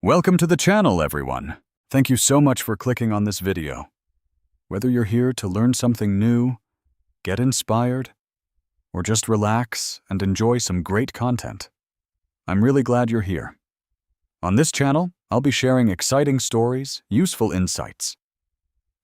Welcome to the channel, everyone. Thank you so much for clicking on this video. Whether you're here to learn something new, get inspired, or just relax and enjoy some great content, I'm really glad you're here. On this channel, I'll be sharing exciting stories, useful insights,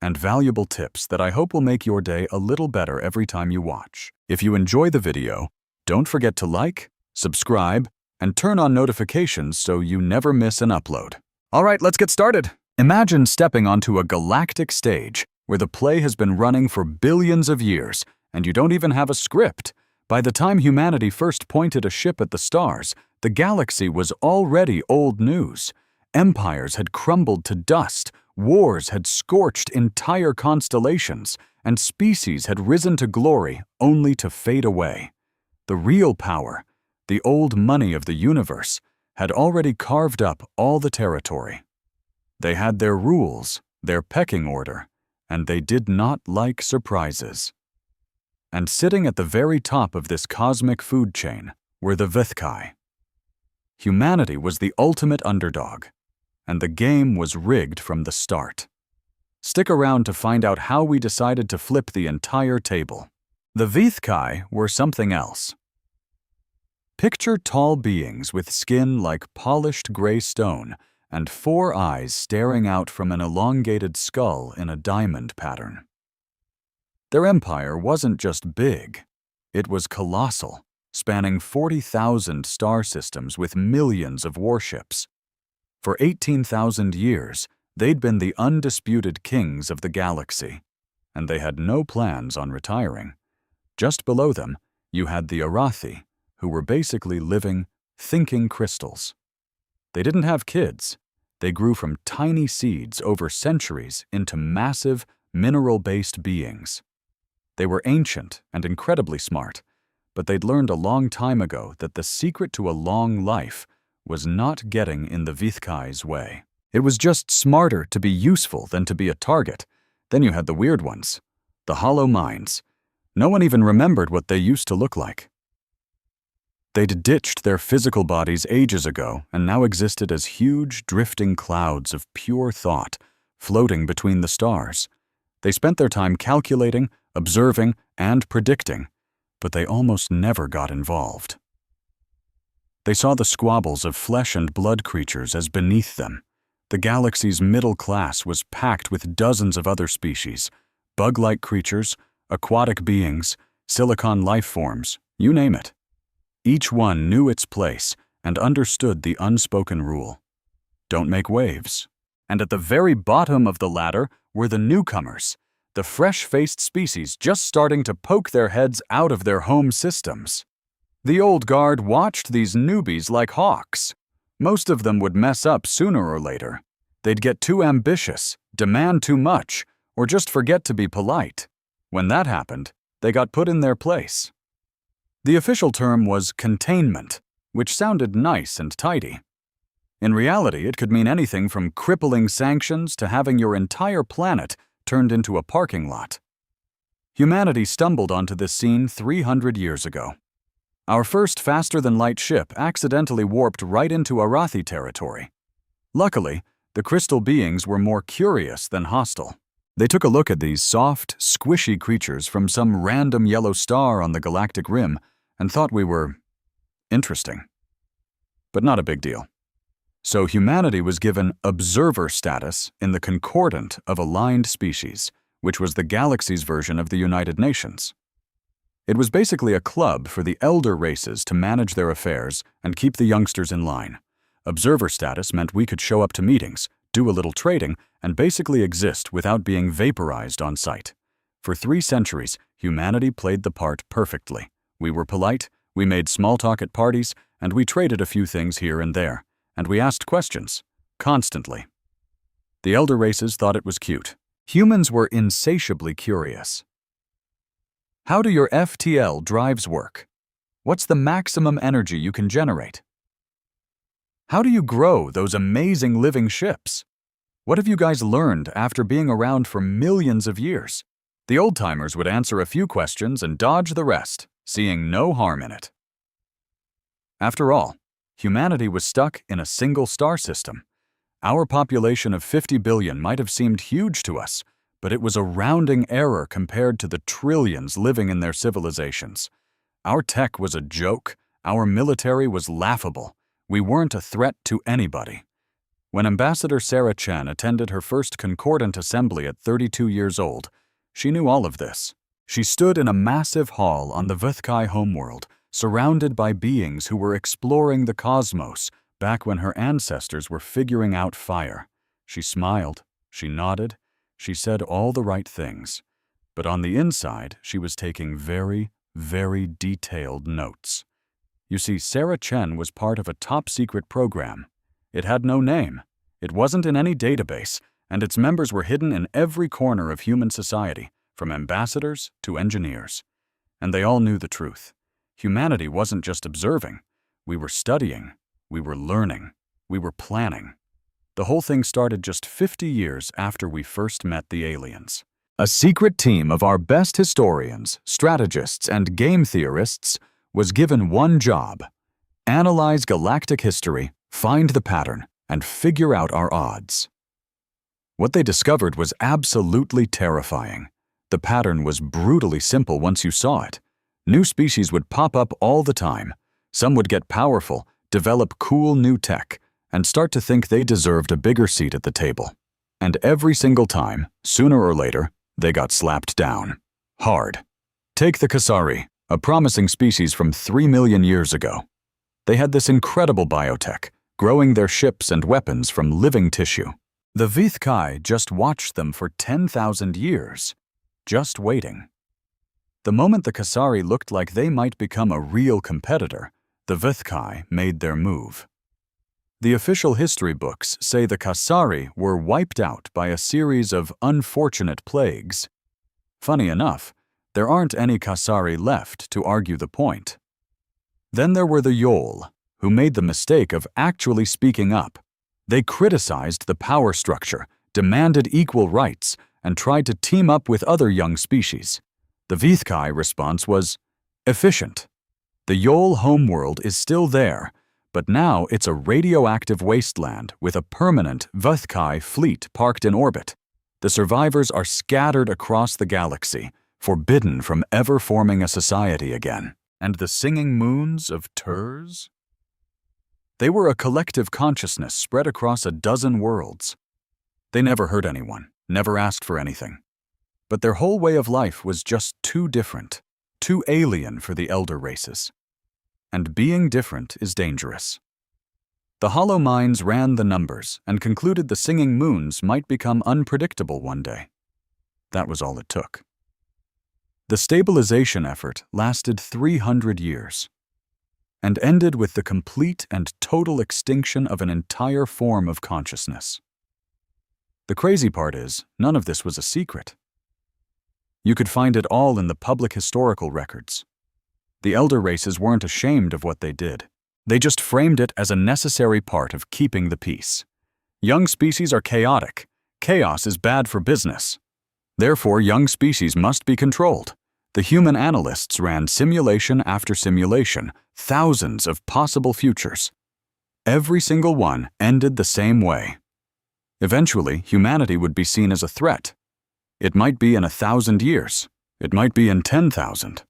and valuable tips that I hope will make your day a little better every time you watch. If you enjoy the video, don't forget to like, subscribe, and turn on notifications so you never miss an upload. All right, let's get started. Imagine stepping onto a galactic stage where the play has been running for billions of years and you don't even have a script. By the time humanity first pointed a ship at the stars, the galaxy was already old news. Empires had crumbled to dust, wars had scorched entire constellations, and species had risen to glory only to fade away. The real power, the old money of the universe, had already carved up all the territory. They had their rules, their pecking order, and they did not like surprises. And sitting at the very top of this cosmic food chain were the Vithkai. Humanity was the ultimate underdog, and the game was rigged from the start. Stick around to find out how we decided to flip the entire table. The Vithkai were something else. Picture tall beings with skin like polished gray stone and 4 eyes staring out from an elongated skull in a diamond pattern. Their empire wasn't just big, it was colossal, spanning 40,000 star systems with millions of warships. For 18,000 years, they'd been the undisputed kings of the galaxy, and they had no plans on retiring. Just below them, you had the Arathi, who were basically living, thinking crystals. They didn't have kids. They grew from tiny seeds over centuries into massive, mineral-based beings. They were ancient and incredibly smart, but they'd learned a long time ago that the secret to a long life was not getting in the Vithkai's way. It was just smarter to be useful than to be a target. Then you had the weird ones, the hollow minds. No one even remembered what they used to look like. They'd ditched their physical bodies ages ago and now existed as huge, drifting clouds of pure thought, floating between the stars. They spent their time calculating, observing, and predicting, but they almost never got involved. They saw the squabbles of flesh and blood creatures as beneath them. The galaxy's middle class was packed with dozens of other species, bug-like creatures, aquatic beings, silicon life forms, you name it. Each one knew its place and understood the unspoken rule: don't make waves. And at the very bottom of the ladder were the newcomers, the fresh-faced species just starting to poke their heads out of their home systems. The old guard watched these newbies like hawks. Most of them would mess up sooner or later. They'd get too ambitious, demand too much, or just forget to be polite. When that happened, they got put in their place. The official term was containment, which sounded nice and tidy. In reality, it could mean anything from crippling sanctions to having your entire planet turned into a parking lot. Humanity stumbled onto this scene 300 years ago. Our first faster-than-light ship accidentally warped right into Arathi territory. Luckily, the crystal beings were more curious than hostile. They took a look at these soft, squishy creatures from some random yellow star on the galactic rim and thought we were interesting. But not a big deal. So humanity was given observer status in the Concordant of Aligned Species, which was the galaxy's version of the United Nations. It was basically a club for the elder races to manage their affairs and keep the youngsters in line. Observer status meant we could show up to meetings, do a little trading, and basically exist without being vaporized on sight. For 3 centuries, humanity played the part perfectly. We were polite, we made small talk at parties, and we traded a few things here and there. And we asked questions, constantly. The elder races thought it was cute. Humans were insatiably curious. How do your FTL drives work? What's the maximum energy you can generate? How do you grow those amazing living ships? What have you guys learned after being around for millions of years? The old-timers would answer a few questions and dodge the rest, seeing no harm in it. After all, humanity was stuck in a single star system, Our population of 50 billion might have seemed huge to us, but it was a rounding error compared to the trillions living in their civilizations. Our tech was a joke, our military was laughable. We weren't a threat to anybody. When Ambassador Sarah Chen attended her first Concordant Assembly at 32 years old, she knew all of this. She stood in a massive hall on the Vuthkai homeworld, surrounded by beings who were exploring the cosmos back when her ancestors were figuring out fire. She smiled, she nodded, she said all the right things. But on the inside, she was taking very, very detailed notes. You see, Sarah Chen was part of a top-secret program. It had no name, it wasn't in any database, and its members were hidden in every corner of human society, from ambassadors to engineers. And they all knew the truth. Humanity wasn't just observing. We were studying, we were learning, we were planning. The whole thing started just 50 years after we first met the aliens. A secret team of our best historians, strategists, and game theorists was given one job: analyze galactic history, find the pattern, and figure out our odds. What they discovered was absolutely terrifying. The pattern was brutally simple once you saw it. New species would pop up all the time. Some would get powerful, develop cool new tech, and start to think they deserved a bigger seat at the table. And every single time, sooner or later, they got slapped down. Hard. Take the Kasari, a promising species from 3 million years ago. They had this incredible biotech, growing their ships and weapons from living tissue. The Vuthkai just watched them for 10,000 years, just waiting. The moment the Kasari looked like they might become a real competitor, the Vuthkai made their move. The official history books say the Kasari were wiped out by a series of unfortunate plagues. Funny enough, there aren't any Kasari left to argue the point. Then there were the Yol, who made the mistake of actually speaking up. They criticized the power structure, demanded equal rights, and tried to team up with other young species. The Vuthkai response was efficient. The Yol homeworld is still there, but now it's a radioactive wasteland with a permanent Vuthkai fleet parked in orbit. The survivors are scattered across the galaxy, forbidden from ever forming a society again. And the singing moons of Turs? They were a collective consciousness spread across a dozen worlds. They never hurt anyone, never asked for anything. But their whole way of life was just too different, too alien for the elder races. And being different is dangerous. The Hollow Minds ran the numbers and concluded the singing moons might become unpredictable one day. That was all it took. The stabilization effort lasted 300 years and ended with the complete and total extinction of an entire form of consciousness. The crazy part is, none of this was a secret. You could find it all in the public historical records. The elder races weren't ashamed of what they did. They just framed it as a necessary part of keeping the peace. Young species are chaotic. Chaos is bad for business. Therefore, young species must be controlled. The human analysts ran simulation after simulation, thousands of possible futures. Every single one ended the same way. Eventually, humanity would be seen as a threat. It might be in 1,000 years. It might be in 10,000.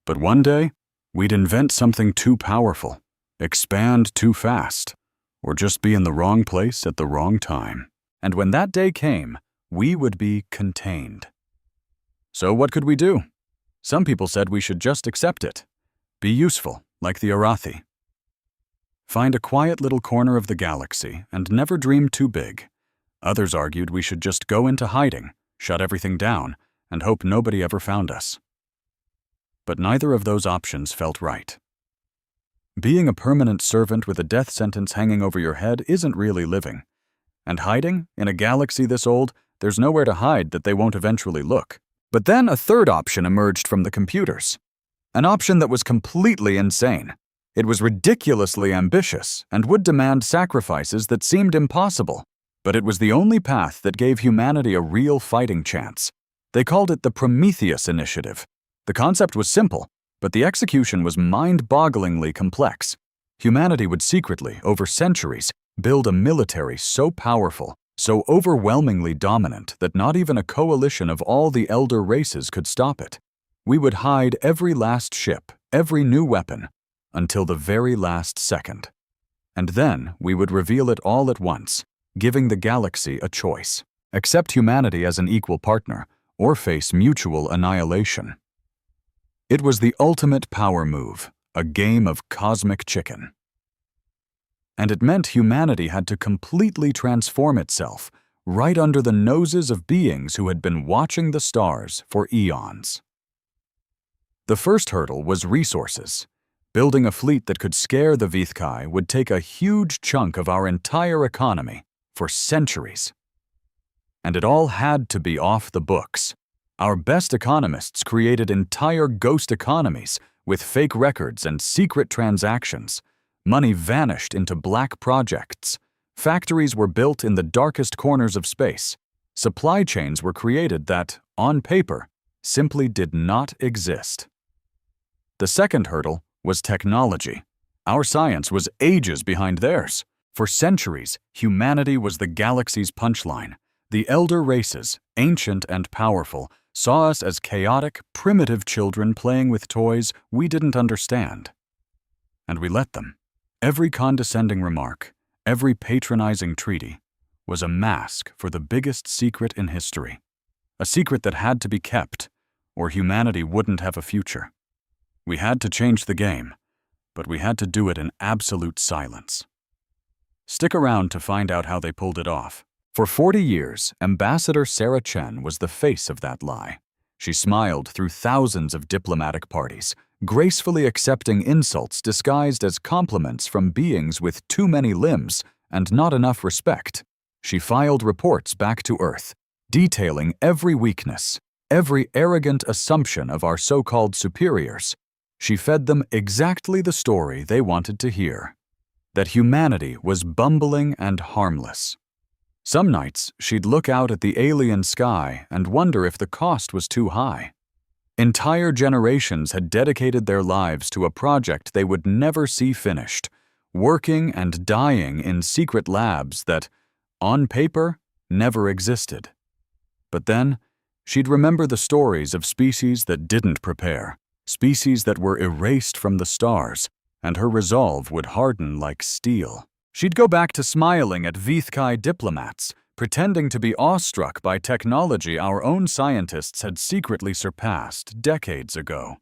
But one day, we'd invent something too powerful, expand too fast, or just be in the wrong place at the wrong time. And when that day came, we would be contained. So what could we do? Some people said we should just accept it. Be useful, like the Arathi. Find a quiet little corner of the galaxy and never dream too big. Others argued we should just go into hiding, shut everything down, and hope nobody ever found us. But neither of those options felt right. Being a permanent servant with a death sentence hanging over your head isn't really living. And hiding, in a galaxy this old, there's nowhere to hide that they won't eventually look. But then a third option emerged from the computers. An option that was completely insane. It was ridiculously ambitious and would demand sacrifices that seemed impossible. But it was the only path that gave humanity a real fighting chance. They called it the Prometheus Initiative. The concept was simple, but the execution was mind-bogglingly complex. Humanity would secretly, over centuries, build a military so powerful, so overwhelmingly dominant that not even a coalition of all the elder races could stop it. We would hide every last ship, every new weapon, until the very last second. And then we would reveal it all at once, giving the galaxy a choice. Accept humanity as an equal partner, or face mutual annihilation. It was the ultimate power move, a game of cosmic chicken. And it meant humanity had to completely transform itself, right under the noses of beings who had been watching the stars for eons. The first hurdle was resources. Building a fleet that could scare the Vithkai would take a huge chunk of our entire economy for centuries. And it all had to be off the books. Our best economists created entire ghost economies with fake records and secret transactions. Money vanished into black projects. Factories were built in the darkest corners of space. Supply chains were created that, on paper, simply did not exist. The second hurdle was technology. Our science was ages behind theirs. For centuries, humanity was the galaxy's punchline. The elder races, ancient and powerful, saw us as chaotic, primitive children playing with toys we didn't understand. And we let them. Every condescending remark, every patronizing treaty, was a mask for the biggest secret in history. A secret that had to be kept, or humanity wouldn't have a future. We had to change the game, but we had to do it in absolute silence. Stick around to find out how they pulled it off. For 40 years, Ambassador Sarah Chen was the face of that lie. She smiled through thousands of diplomatic parties, gracefully accepting insults disguised as compliments from beings with too many limbs and not enough respect. She filed reports back to Earth, detailing every weakness, every arrogant assumption of our so-called superiors. She fed them exactly the story they wanted to hear, that humanity was bumbling and harmless. Some nights, she'd look out at the alien sky and wonder if the cost was too high. Entire generations had dedicated their lives to a project they would never see finished, working and dying in secret labs that, on paper, never existed. But then, she'd remember the stories of species that didn't prepare, species that were erased from the stars, and her resolve would harden like steel. She'd go back to smiling at Vithkai diplomats, pretending to be awestruck by technology our own scientists had secretly surpassed decades ago.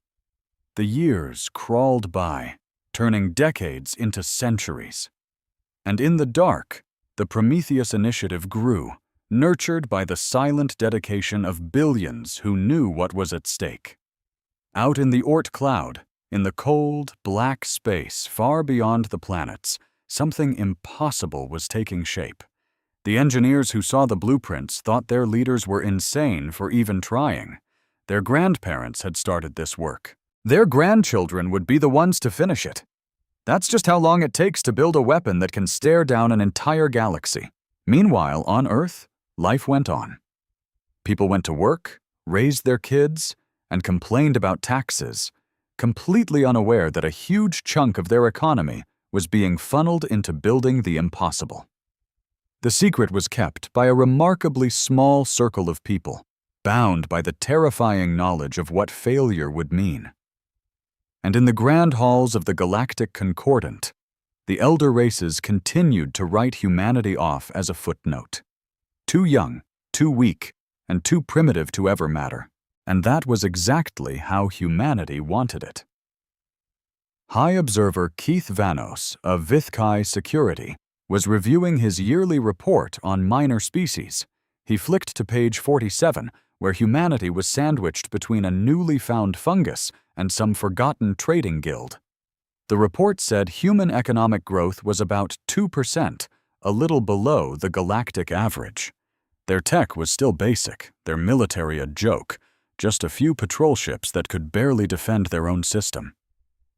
The years crawled by, turning decades into centuries. And in the dark, the Prometheus Initiative grew, nurtured by the silent dedication of billions who knew what was at stake. Out in the Oort cloud, in the cold, black space far beyond the planets, something impossible was taking shape. The engineers who saw the blueprints thought their leaders were insane for even trying. Their grandparents had started this work. Their grandchildren would be the ones to finish it. That's just how long it takes to build a weapon that can stare down an entire galaxy. Meanwhile, on Earth, life went on. People went to work, raised their kids, and complained about taxes, completely unaware that a huge chunk of their economy was being funneled into building the impossible. The secret was kept by a remarkably small circle of people, bound by the terrifying knowledge of what failure would mean. And in the grand halls of the Galactic Concordant, the elder races continued to write humanity off as a footnote. Too young, too weak, and too primitive to ever matter. And that was exactly how humanity wanted it. High Observer Keith Vanos of Vithkai Security was reviewing his yearly report on minor species. He flicked to page 47, where humanity was sandwiched between a newly found fungus and some forgotten trading guild. The report said human economic growth was about 2%, a little below the galactic average. Their tech was still basic, their military a joke, just a few patrol ships that could barely defend their own system.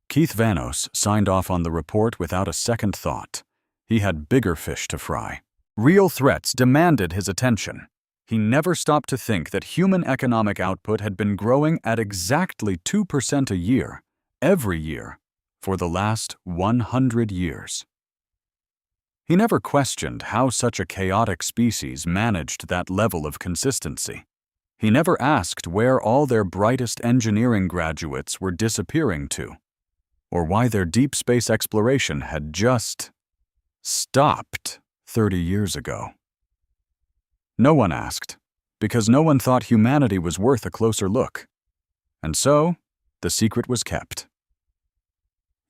Keith Vanos signed off on the report without a second thought. He had bigger fish to fry. Real threats demanded his attention. He never stopped to think that human economic output had been growing at exactly 2% a year, every year, for the last 100 years. He never questioned how such a chaotic species managed that level of consistency. He never asked where all their brightest engineering graduates were disappearing to, or why their deep space exploration had just stopped 30 years ago. No one asked, because no one thought humanity was worth a closer look. And so, the secret was kept.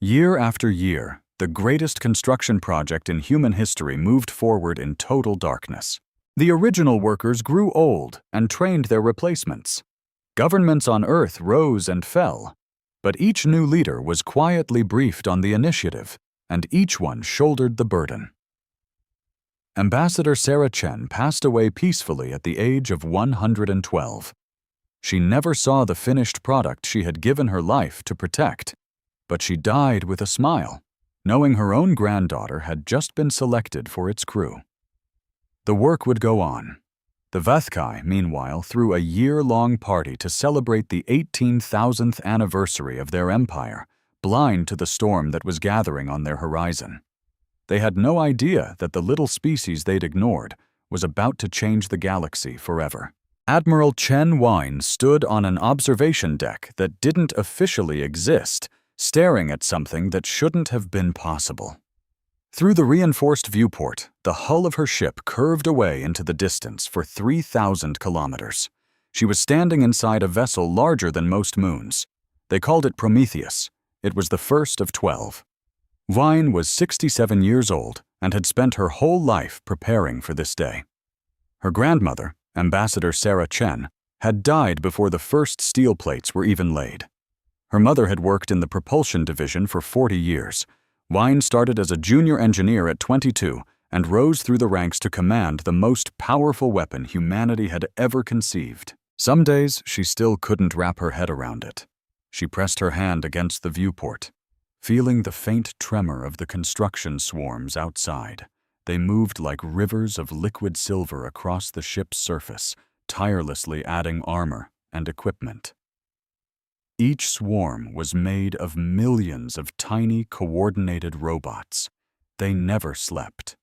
Year after year, the greatest construction project in human history moved forward in total darkness. The original workers grew old and trained their replacements. Governments on Earth rose and fell, but each new leader was quietly briefed on the initiative, and each one shouldered the burden. Ambassador Sarah Chen passed away peacefully at the age of 112. She never saw the finished product she had given her life to protect, but she died with a smile, knowing her own granddaughter had just been selected for its crew. The work would go on. The Vathkai, meanwhile, threw a year-long party to celebrate the 18,000th anniversary of their empire, blind to the storm that was gathering on their horizon. They had no idea that the little species they'd ignored was about to change the galaxy forever. Admiral Chen Wine stood on an observation deck that didn't officially exist, staring at something that shouldn't have been possible. Through the reinforced viewport, the hull of her ship curved away into the distance for 3,000 kilometers. She was standing inside a vessel larger than most moons. They called it Prometheus. It was the first of 12. Wine was 67 years old and had spent her whole life preparing for this day. Her grandmother, Ambassador Sarah Chen, had died before the first steel plates were even laid. Her mother had worked in the propulsion division for 40 years. Wine started as a junior engineer at 22 and rose through the ranks to command the most powerful weapon humanity had ever conceived. Some days she still couldn't wrap her head around it. She pressed her hand against the viewport, feeling the faint tremor of the construction swarms outside. They moved like rivers of liquid silver across the ship's surface, tirelessly adding armor and equipment. Each swarm was made of millions of tiny, coordinated robots. They never slept.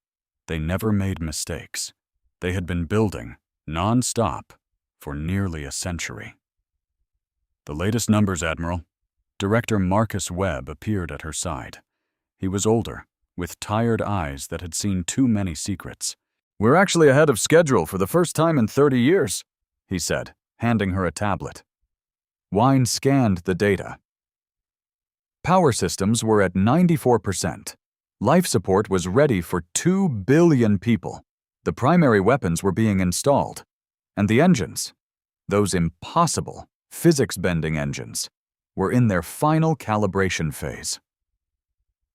They never made mistakes. They had been building, non-stop, for nearly a century. "The latest numbers, Admiral." Director Marcus Webb appeared at her side. He was older, with tired eyes that had seen too many secrets. "We're actually ahead of schedule for the first time in 30 years, he said, handing her a tablet. Wine scanned the data. Power systems were at 94%. Life support was ready for 2 billion people. The primary weapons were being installed. And the engines, those impossible, physics-bending engines, were in their final calibration phase.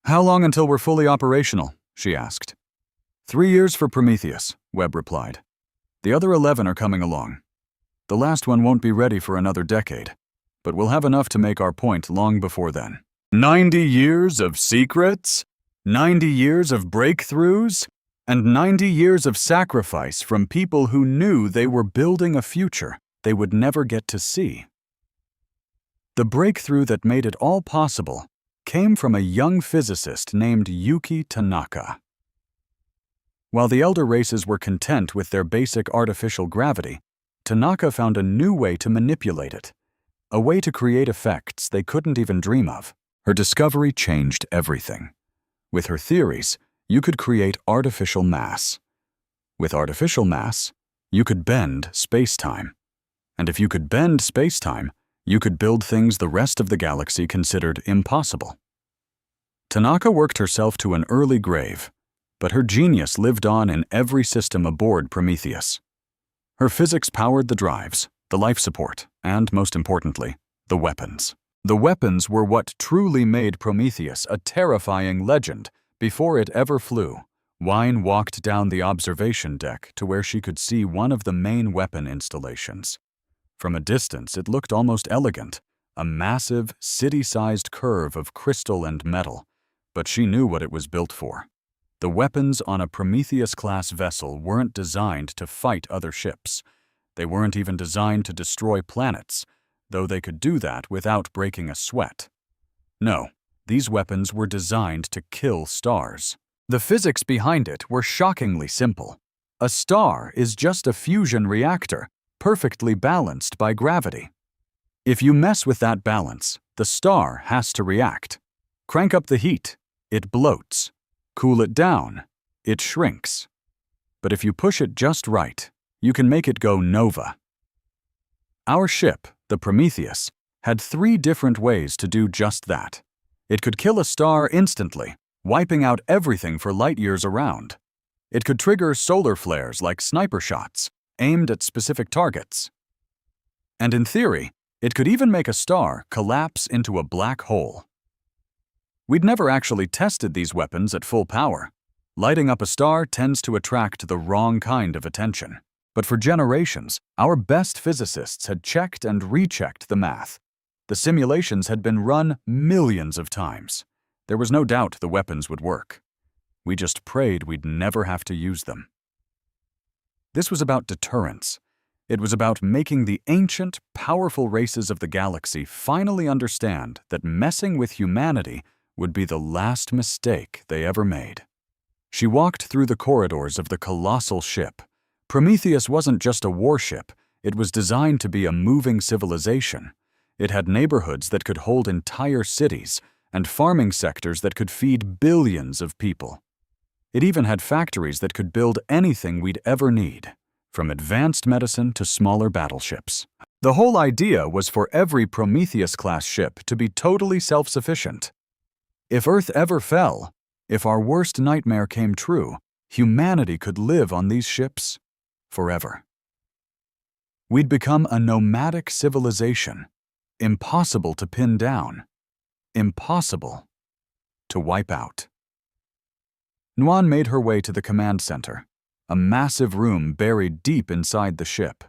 "How long until we're fully operational?" she asked. 3 years for Prometheus, Webb replied. "The other 11 are coming along. The last one won't be ready for another decade, but we'll have enough to make our point long before then." 90 years of secrets? 90 years of breakthroughs? And 90 years of sacrifice from people who knew they were building a future they would never get to see. The breakthrough that made it all possible came from a young physicist named Yuki Tanaka. While the elder races were content with their basic artificial gravity, Tanaka found a new way to manipulate it, a way to create effects they couldn't even dream of. Her discovery changed everything. With her theories, you could create artificial mass. With artificial mass, you could bend space-time. And if you could bend space-time, you could build things the rest of the galaxy considered impossible. Tanaka worked herself to an early grave, but her genius lived on in every system aboard Prometheus. Her physics powered the drives, the life support, and, most importantly, the weapons. The weapons were what truly made Prometheus a terrifying legend before it ever flew. Wine walked down the observation deck to where she could see one of the main weapon installations. From a distance, it looked almost elegant, a massive, city-sized curve of crystal and metal, but she knew what it was built for. The weapons on a Prometheus-class vessel weren't designed to fight other ships. They weren't even designed to destroy planets, though they could do that without breaking a sweat. No, these weapons were designed to kill stars. The physics behind it were shockingly simple. A star is just a fusion reactor, perfectly balanced by gravity. If you mess with that balance, the star has to react. Crank up the heat, it bloats. Cool it down, it shrinks. But if you push it just right, you can make it go nova. Our ship, the Prometheus, had 3 different ways to do just that. It could kill a star instantly, wiping out everything for light years around. It could trigger solar flares like sniper shots, aimed at specific targets. And in theory, it could even make a star collapse into a black hole. We'd never actually tested these weapons at full power. Lighting up a star tends to attract the wrong kind of attention. But for generations, our best physicists had checked and rechecked the math. The simulations had been run millions of times. There was no doubt the weapons would work. We just prayed we'd never have to use them. This was about deterrence. It was about making the ancient, powerful races of the galaxy finally understand that messing with humanity would be the last mistake they ever made. She walked through the corridors of the colossal ship. Prometheus wasn't just a warship, it was designed to be a moving civilization. It had neighborhoods that could hold entire cities, and farming sectors that could feed billions of people. It even had factories that could build anything we'd ever need, from advanced medicine to smaller battleships. The whole idea was for every Prometheus-class ship to be totally self-sufficient. If Earth ever fell, if our worst nightmare came true, humanity could live on these ships forever. We'd become a nomadic civilization, impossible to pin down, impossible to wipe out. Nuan made her way to the command center, a massive room buried deep inside the ship.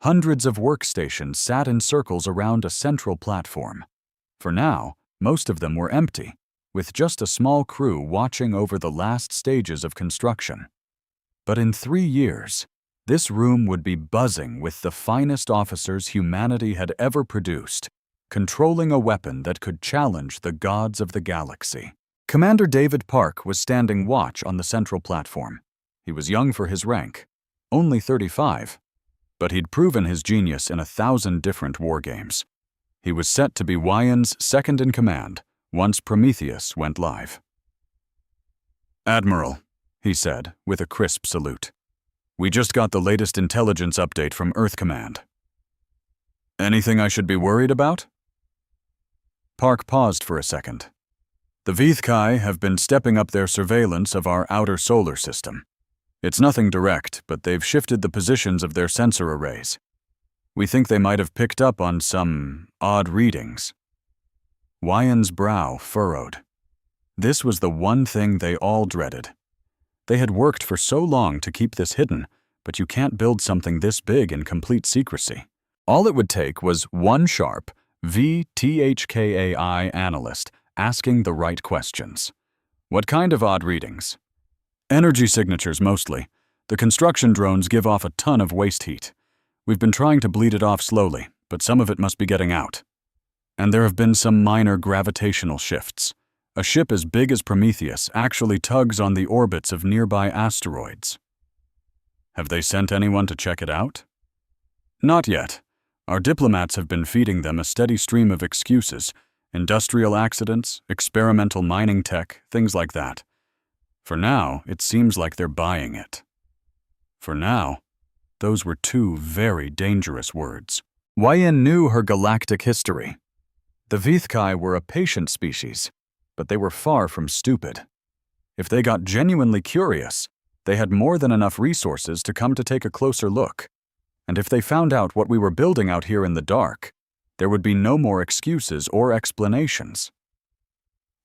Hundreds of workstations sat in circles around a central platform. For now, most of them were empty, with just a small crew watching over the last stages of construction. But in 3 years, this room would be buzzing with the finest officers humanity had ever produced, controlling a weapon that could challenge the gods of the galaxy. Commander David Park was standing watch on the central platform. He was young for his rank, only 35, but he'd proven his genius in 1,000 different war games. He was set to be Wyand's second-in-command once Prometheus went live. "Admiral," he said, with a crisp salute. "We just got the latest intelligence update from Earth Command." "Anything I should be worried about?" Park paused for a second. "The Vithkai have been stepping up their surveillance of our outer solar system. It's nothing direct, but they've shifted the positions of their sensor arrays. We think they might have picked up on some odd readings." Wyand's brow furrowed. This was the one thing they all dreaded. They had worked for so long to keep this hidden, but you can't build something this big in complete secrecy. All it would take was one sharp VTHKAI analyst asking the right questions. "What kind of odd readings?" "Energy signatures, mostly. The construction drones give off a ton of waste heat. We've been trying to bleed it off slowly, but some of it must be getting out. And there have been some minor gravitational shifts. A ship as big as Prometheus actually tugs on the orbits of nearby asteroids." "Have they sent anyone to check it out?" "Not yet. Our diplomats have been feeding them a steady stream of excuses, industrial accidents, experimental mining tech, things like that. For now, it seems like they're buying it." For now, those were 2 very dangerous words. Wyand knew her galactic history. The Vithkai were a patient species, but they were far from stupid. If they got genuinely curious, they had more than enough resources to come to take a closer look. And if they found out what we were building out here in the dark, there would be no more excuses or explanations.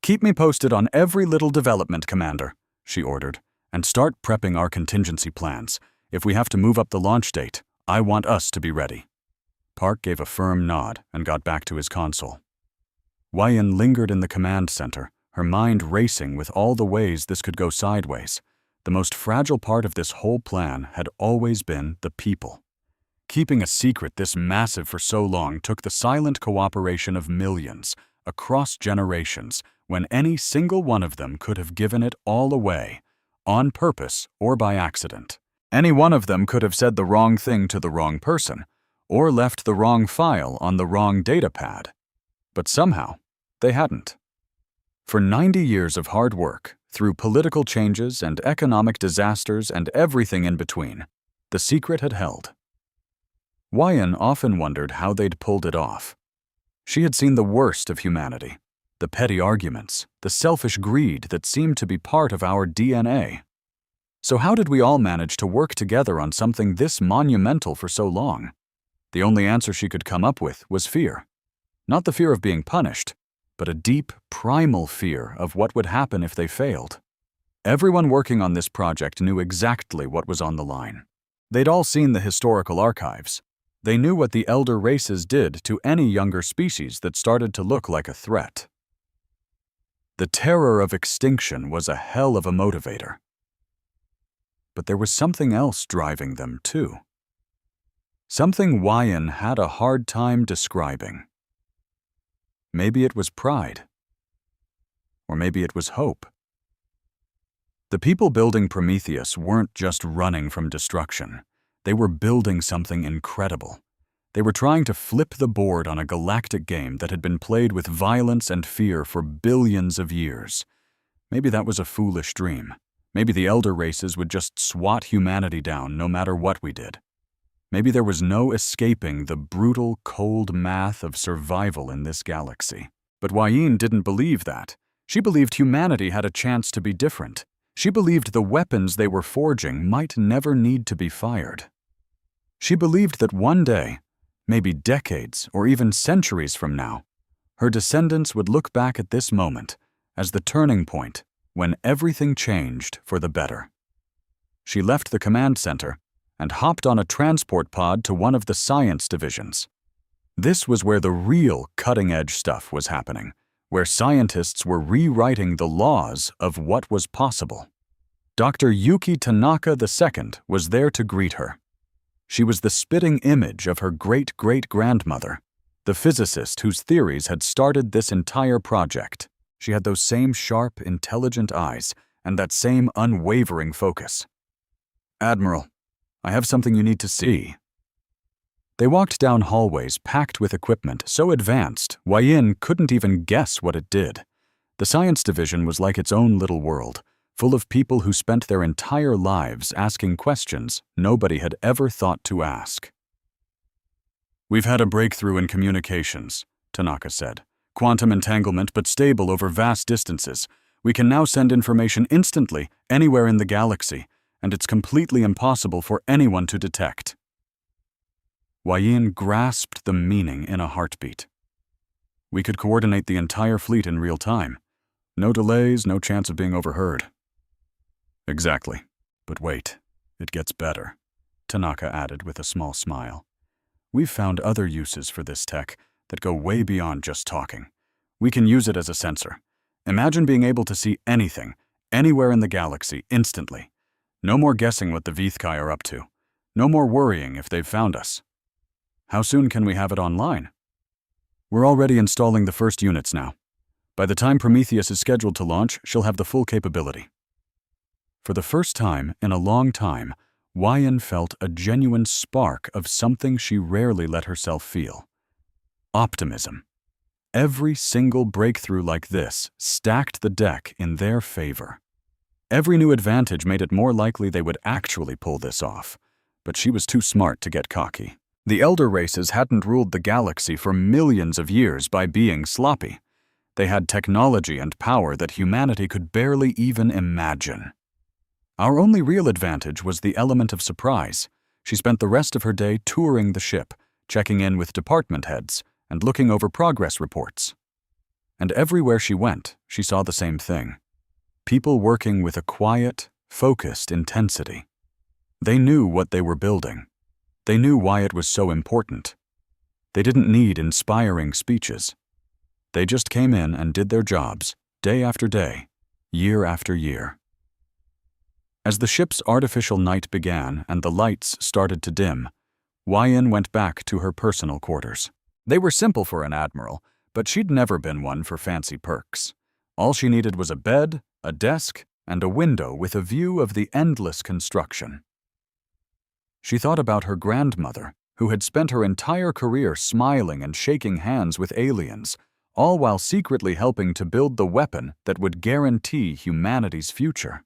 "Keep me posted on every little development, Commander," she ordered, "and start prepping our contingency plans. If we have to move up the launch date, I want us to be ready." Park gave a firm nod and got back to his console. Wyand lingered in the command center, her mind racing with all the ways this could go sideways. The most fragile part of this whole plan had always been the people. Keeping a secret this massive for so long took the silent cooperation of millions, across generations, when any single one of them could have given it all away, on purpose or by accident. Any one of them could have said the wrong thing to the wrong person, or left the wrong file on the wrong data pad. But somehow, they hadn't. For 90 years of hard work, through political changes and economic disasters and everything in between, the secret had held. Wyan often wondered how they'd pulled it off. She had seen the worst of humanity, the petty arguments, the selfish greed that seemed to be part of our DNA. So how did we all manage to work together on something this monumental for so long? The only answer she could come up with was fear. Not the fear of being punished, but a deep, primal fear of what would happen if they failed. Everyone working on this project knew exactly what was on the line. They'd all seen the historical archives. They knew what the elder races did to any younger species that started to look like a threat. The terror of extinction was a hell of a motivator. But there was something else driving them, too. Something Wyan had a hard time describing. Maybe it was pride. Or maybe it was hope. The people building Prometheus weren't just running from destruction. They were building something incredible. They were trying to flip the board on a galactic game that had been played with violence and fear for billions of years. Maybe that was a foolish dream. Maybe the elder races would just swat humanity down no matter what we did. Maybe there was no escaping the brutal, cold math of survival in this galaxy. But Wyan didn't believe that. She believed humanity had a chance to be different. She believed the weapons they were forging might never need to be fired. She believed that one day, maybe decades or even centuries from now, her descendants would look back at this moment as the turning point when everything changed for the better. She left the command center and hopped on a transport pod to one of the science divisions. This was where the real cutting-edge stuff was happening, where scientists were rewriting the laws of what was possible. Dr. Yuki Tanaka II was there to greet her. She was the spitting image of her great-great-grandmother, the physicist whose theories had started this entire project. She had those same sharp, intelligent eyes and that same unwavering focus. "Admiral, I have something you need to see." They walked down hallways packed with equipment so advanced, Wyan couldn't even guess what it did. The science division was like its own little world, full of people who spent their entire lives asking questions nobody had ever thought to ask. "We've had a breakthrough in communications," Tanaka said. "Quantum entanglement, but stable over vast distances. We can now send information instantly, anywhere in the galaxy, and it's completely impossible for anyone to detect." Wyan grasped the meaning in a heartbeat. "We could coordinate the entire fleet in real time. No delays, no chance of being overheard." "Exactly. But wait, it gets better," Tanaka added with a small smile. "We've found other uses for this tech that go way beyond just talking. We can use it as a sensor. Imagine being able to see anything, anywhere in the galaxy, instantly. No more guessing what the Vithkai are up to. No more worrying if they've found us." "How soon can we have it online?" "We're already installing the first units now. By the time Prometheus is scheduled to launch, she'll have the full capability." For the first time in a long time, Wyan felt a genuine spark of something she rarely let herself feel. Optimism. Every single breakthrough like this stacked the deck in their favor. Every new advantage made it more likely they would actually pull this off, but she was too smart to get cocky. The elder races hadn't ruled the galaxy for millions of years by being sloppy. They had technology and power that humanity could barely even imagine. Our only real advantage was the element of surprise. She spent the rest of her day touring the ship, checking in with department heads, and looking over progress reports. And everywhere she went, she saw the same thing. People working with a quiet, focused intensity. They knew what they were building. They knew why it was so important. They didn't need inspiring speeches. They just came in and did their jobs, day after day, year after year. As the ship's artificial night began and the lights started to dim, Wyan went back to her personal quarters. They were simple for an admiral, but she'd never been one for fancy perks. All she needed was a bed, a desk, and a window with a view of the endless construction. She thought about her grandmother, who had spent her entire career smiling and shaking hands with aliens, all while secretly helping to build the weapon that would guarantee humanity's future.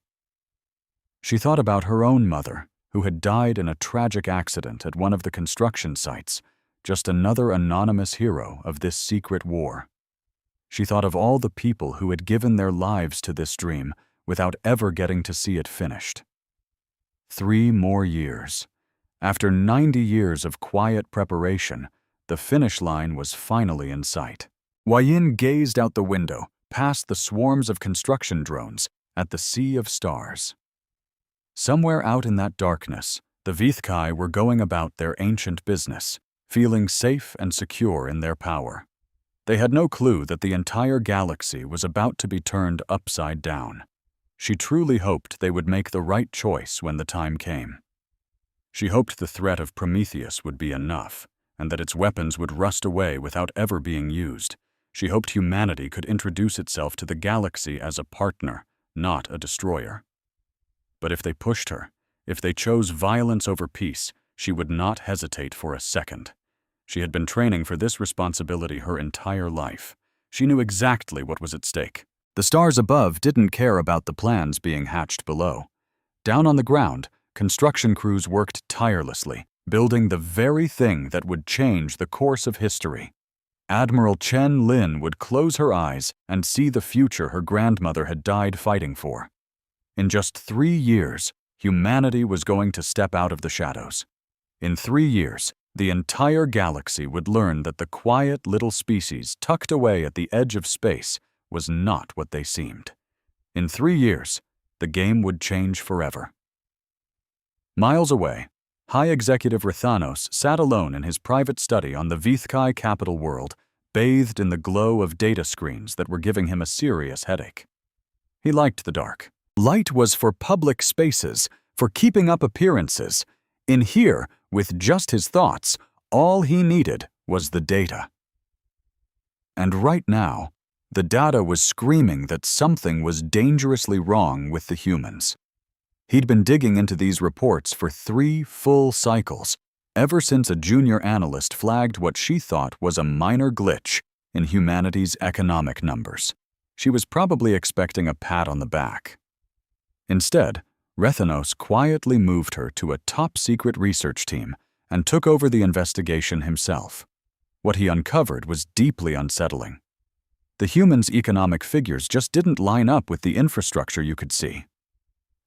She thought about her own mother, who had died in a tragic accident at one of the construction sites, just another anonymous hero of this secret war. She thought of all the people who had given their lives to this dream without ever getting to see it finished. 3 more years. After 90 years of quiet preparation, the finish line was finally in sight. Yin gazed out the window, past the swarms of construction drones, at the sea of stars. Somewhere out in that darkness, the Vithkai were going about their ancient business, feeling safe and secure in their power. They had no clue that the entire galaxy was about to be turned upside down. She truly hoped they would make the right choice when the time came. She hoped the threat of Prometheus would be enough, and that its weapons would rust away without ever being used. She hoped humanity could introduce itself to the galaxy as a partner, not a destroyer. But if they pushed her, if they chose violence over peace, she would not hesitate for a second. She had been training for this responsibility her entire life. She knew exactly what was at stake. The stars above didn't care about the plans being hatched below. Down on the ground, construction crews worked tirelessly, building the very thing that would change the course of history. Admiral Chen Lin would close her eyes and see the future her grandmother had died fighting for. In just 3 years, humanity was going to step out of the shadows. In 3 years, the entire galaxy would learn that the quiet little species tucked away at the edge of space was not what they seemed. In 3 years, the game would change forever. Miles away, High Executive Rithanos sat alone in his private study on the Vithkai capital world, bathed in the glow of data screens that were giving him a serious headache. He liked the dark. Light was for public spaces, for keeping up appearances. In here, with just his thoughts, all he needed was the data. And right now, the data was screaming that something was dangerously wrong with the humans. He'd been digging into these reports for 3 full cycles, ever since a junior analyst flagged what she thought was a minor glitch in humanity's economic numbers. She was probably expecting a pat on the back. Instead, Rithanos quietly moved her to a top-secret research team and took over the investigation himself. What he uncovered was deeply unsettling. The humans' economic figures just didn't line up with the infrastructure you could see.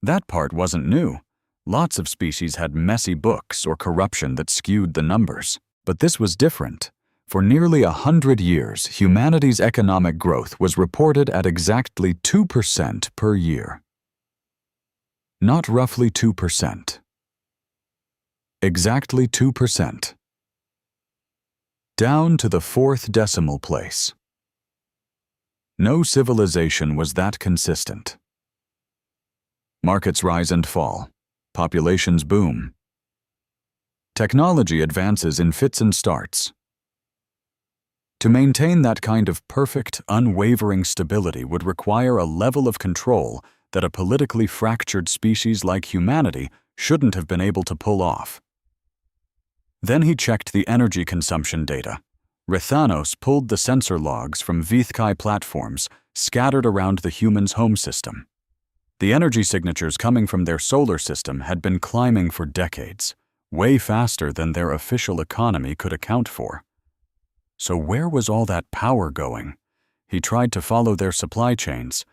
That part wasn't new. Lots of species had messy books or corruption that skewed the numbers. But this was different. For nearly 100 years, humanity's economic growth was reported at exactly 2% per year. Not roughly 2%. Exactly 2%. Down to the 4th decimal place. No civilization was that consistent. Markets rise and fall. Populations boom. Technology advances in fits and starts. To maintain that kind of perfect, unwavering stability would require a level of control that a politically fractured species like humanity shouldn't have been able to pull off. Then he checked the energy consumption data. Rithanos pulled the sensor logs from Vithkai platforms scattered around the humans' home system. The energy signatures coming from their solar system had been climbing for decades, way faster than their official economy could account for. So where was all that power going? He tried to follow their supply chains,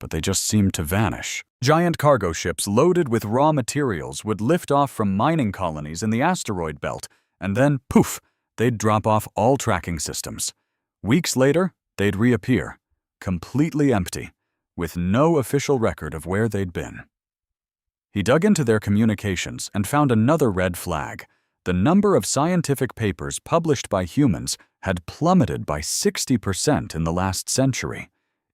but they just seemed to vanish. Giant cargo ships loaded with raw materials would lift off from mining colonies in the asteroid belt, and then, poof, they'd drop off all tracking systems. Weeks later, they'd reappear, completely empty, with no official record of where they'd been. He dug into their communications and found another red flag. The number of scientific papers published by humans had plummeted by 60% in the last century,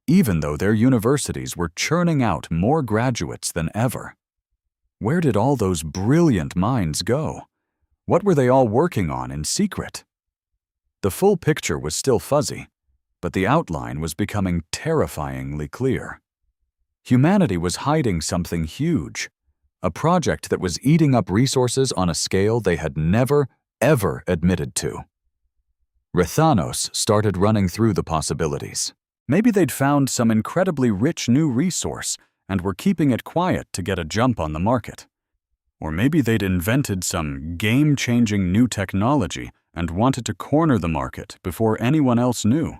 even though their universities were churning out more graduates than ever. Where did all those brilliant minds go? What were they all working on in secret? The full picture was still fuzzy. but the outline was becoming terrifyingly clear. Humanity was hiding something huge, a project that was eating up resources on a scale they had never, ever admitted to. Rethanos started running through the possibilities. Maybe they'd found some incredibly rich new resource and were keeping it quiet to get a jump on the market. Or maybe they'd invented some game-changing new technology and wanted to corner the market before anyone else knew.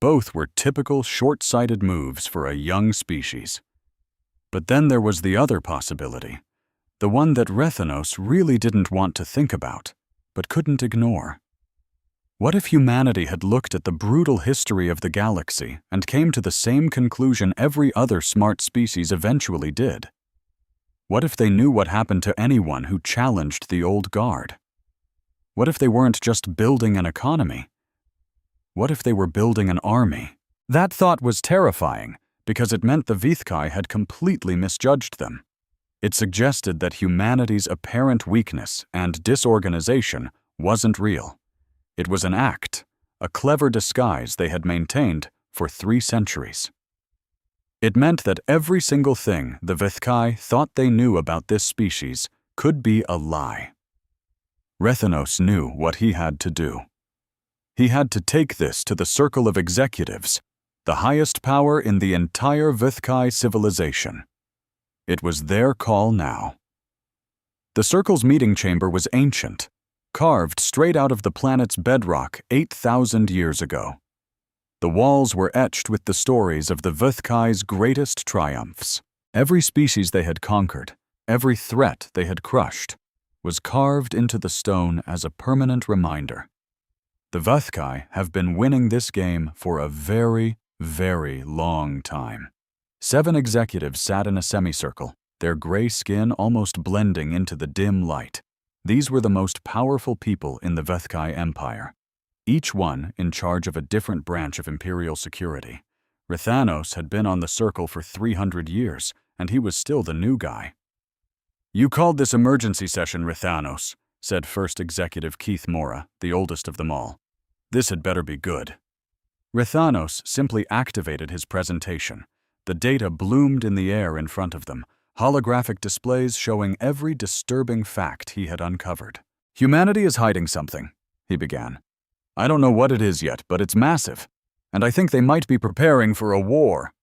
Both were typical short-sighted moves for a young species. But then there was the other possibility, the one that Rethanos really didn't want to think about, but couldn't ignore. What if humanity had looked at the brutal history of the galaxy and came to the same conclusion every other smart species eventually did? What if they knew what happened to anyone who challenged the old guard? What if they weren't just building an economy? What if they were building an army? That thought was terrifying because it meant the Vithkai had completely misjudged them. It suggested that humanity's apparent weakness and disorganization wasn't real. It was an act, a clever disguise they had maintained for 3 centuries. It meant that every single thing the Vithkai thought they knew about this species could be a lie. Rethanos knew what he had to do. He had to take this to the Circle of Executives, the highest power in the entire Vithkai civilization. It was their call now. The Circle's meeting chamber was ancient, carved straight out of the planet's bedrock 8,000 years ago. The walls were etched with the stories of the Vithkai's greatest triumphs. Every species they had conquered, every threat they had crushed, was carved into the stone as a permanent reminder. The Vithkai have been winning this game for a very, very long time. 7 executives sat in a semicircle, their gray skin almost blending into the dim light. These were the most powerful people in the Vithkai Empire, each one in charge of a different branch of imperial security. Rethanos had been on the circle for 300 years, and he was still the new guy. "You called this emergency session, Rethanos," said First Executive Keith Mora, the oldest of them all. "This had better be good." Rethanos simply activated his presentation. The data bloomed in the air in front of them, holographic displays showing every disturbing fact he had uncovered. "Humanity is hiding something," he began. "I don't know what it is yet, but it's massive, and I think they might be preparing for a war."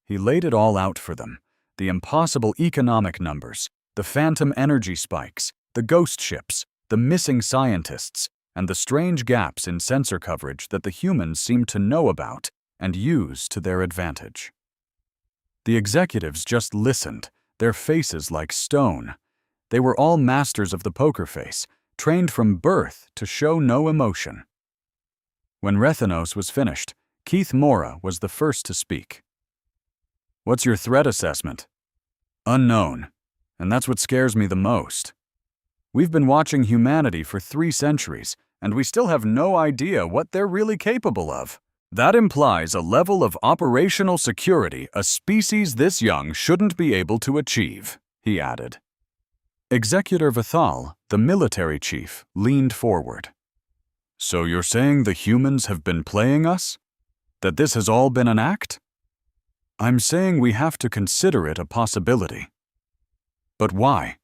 He laid it all out for them, the impossible economic numbers, the phantom energy spikes, the ghost ships, the missing scientists, and the strange gaps in sensor coverage that the humans seemed to know about and use to their advantage. The executives just listened, their faces like stone. They were all masters of the poker face, trained from birth to show no emotion. When Rethanos was finished, Keith Mora was the first to speak. "What's your threat assessment?" "Unknown, and that's what scares me the most. We've been watching humanity for 3 centuries, and we still have no idea what they're really capable of. That implies a level of operational security a species this young shouldn't be able to achieve," he added. Executor Vithal, the military chief, leaned forward. "So you're saying the humans have been playing us? That this has all been an act?" "I'm saying we have to consider it a possibility." "But why?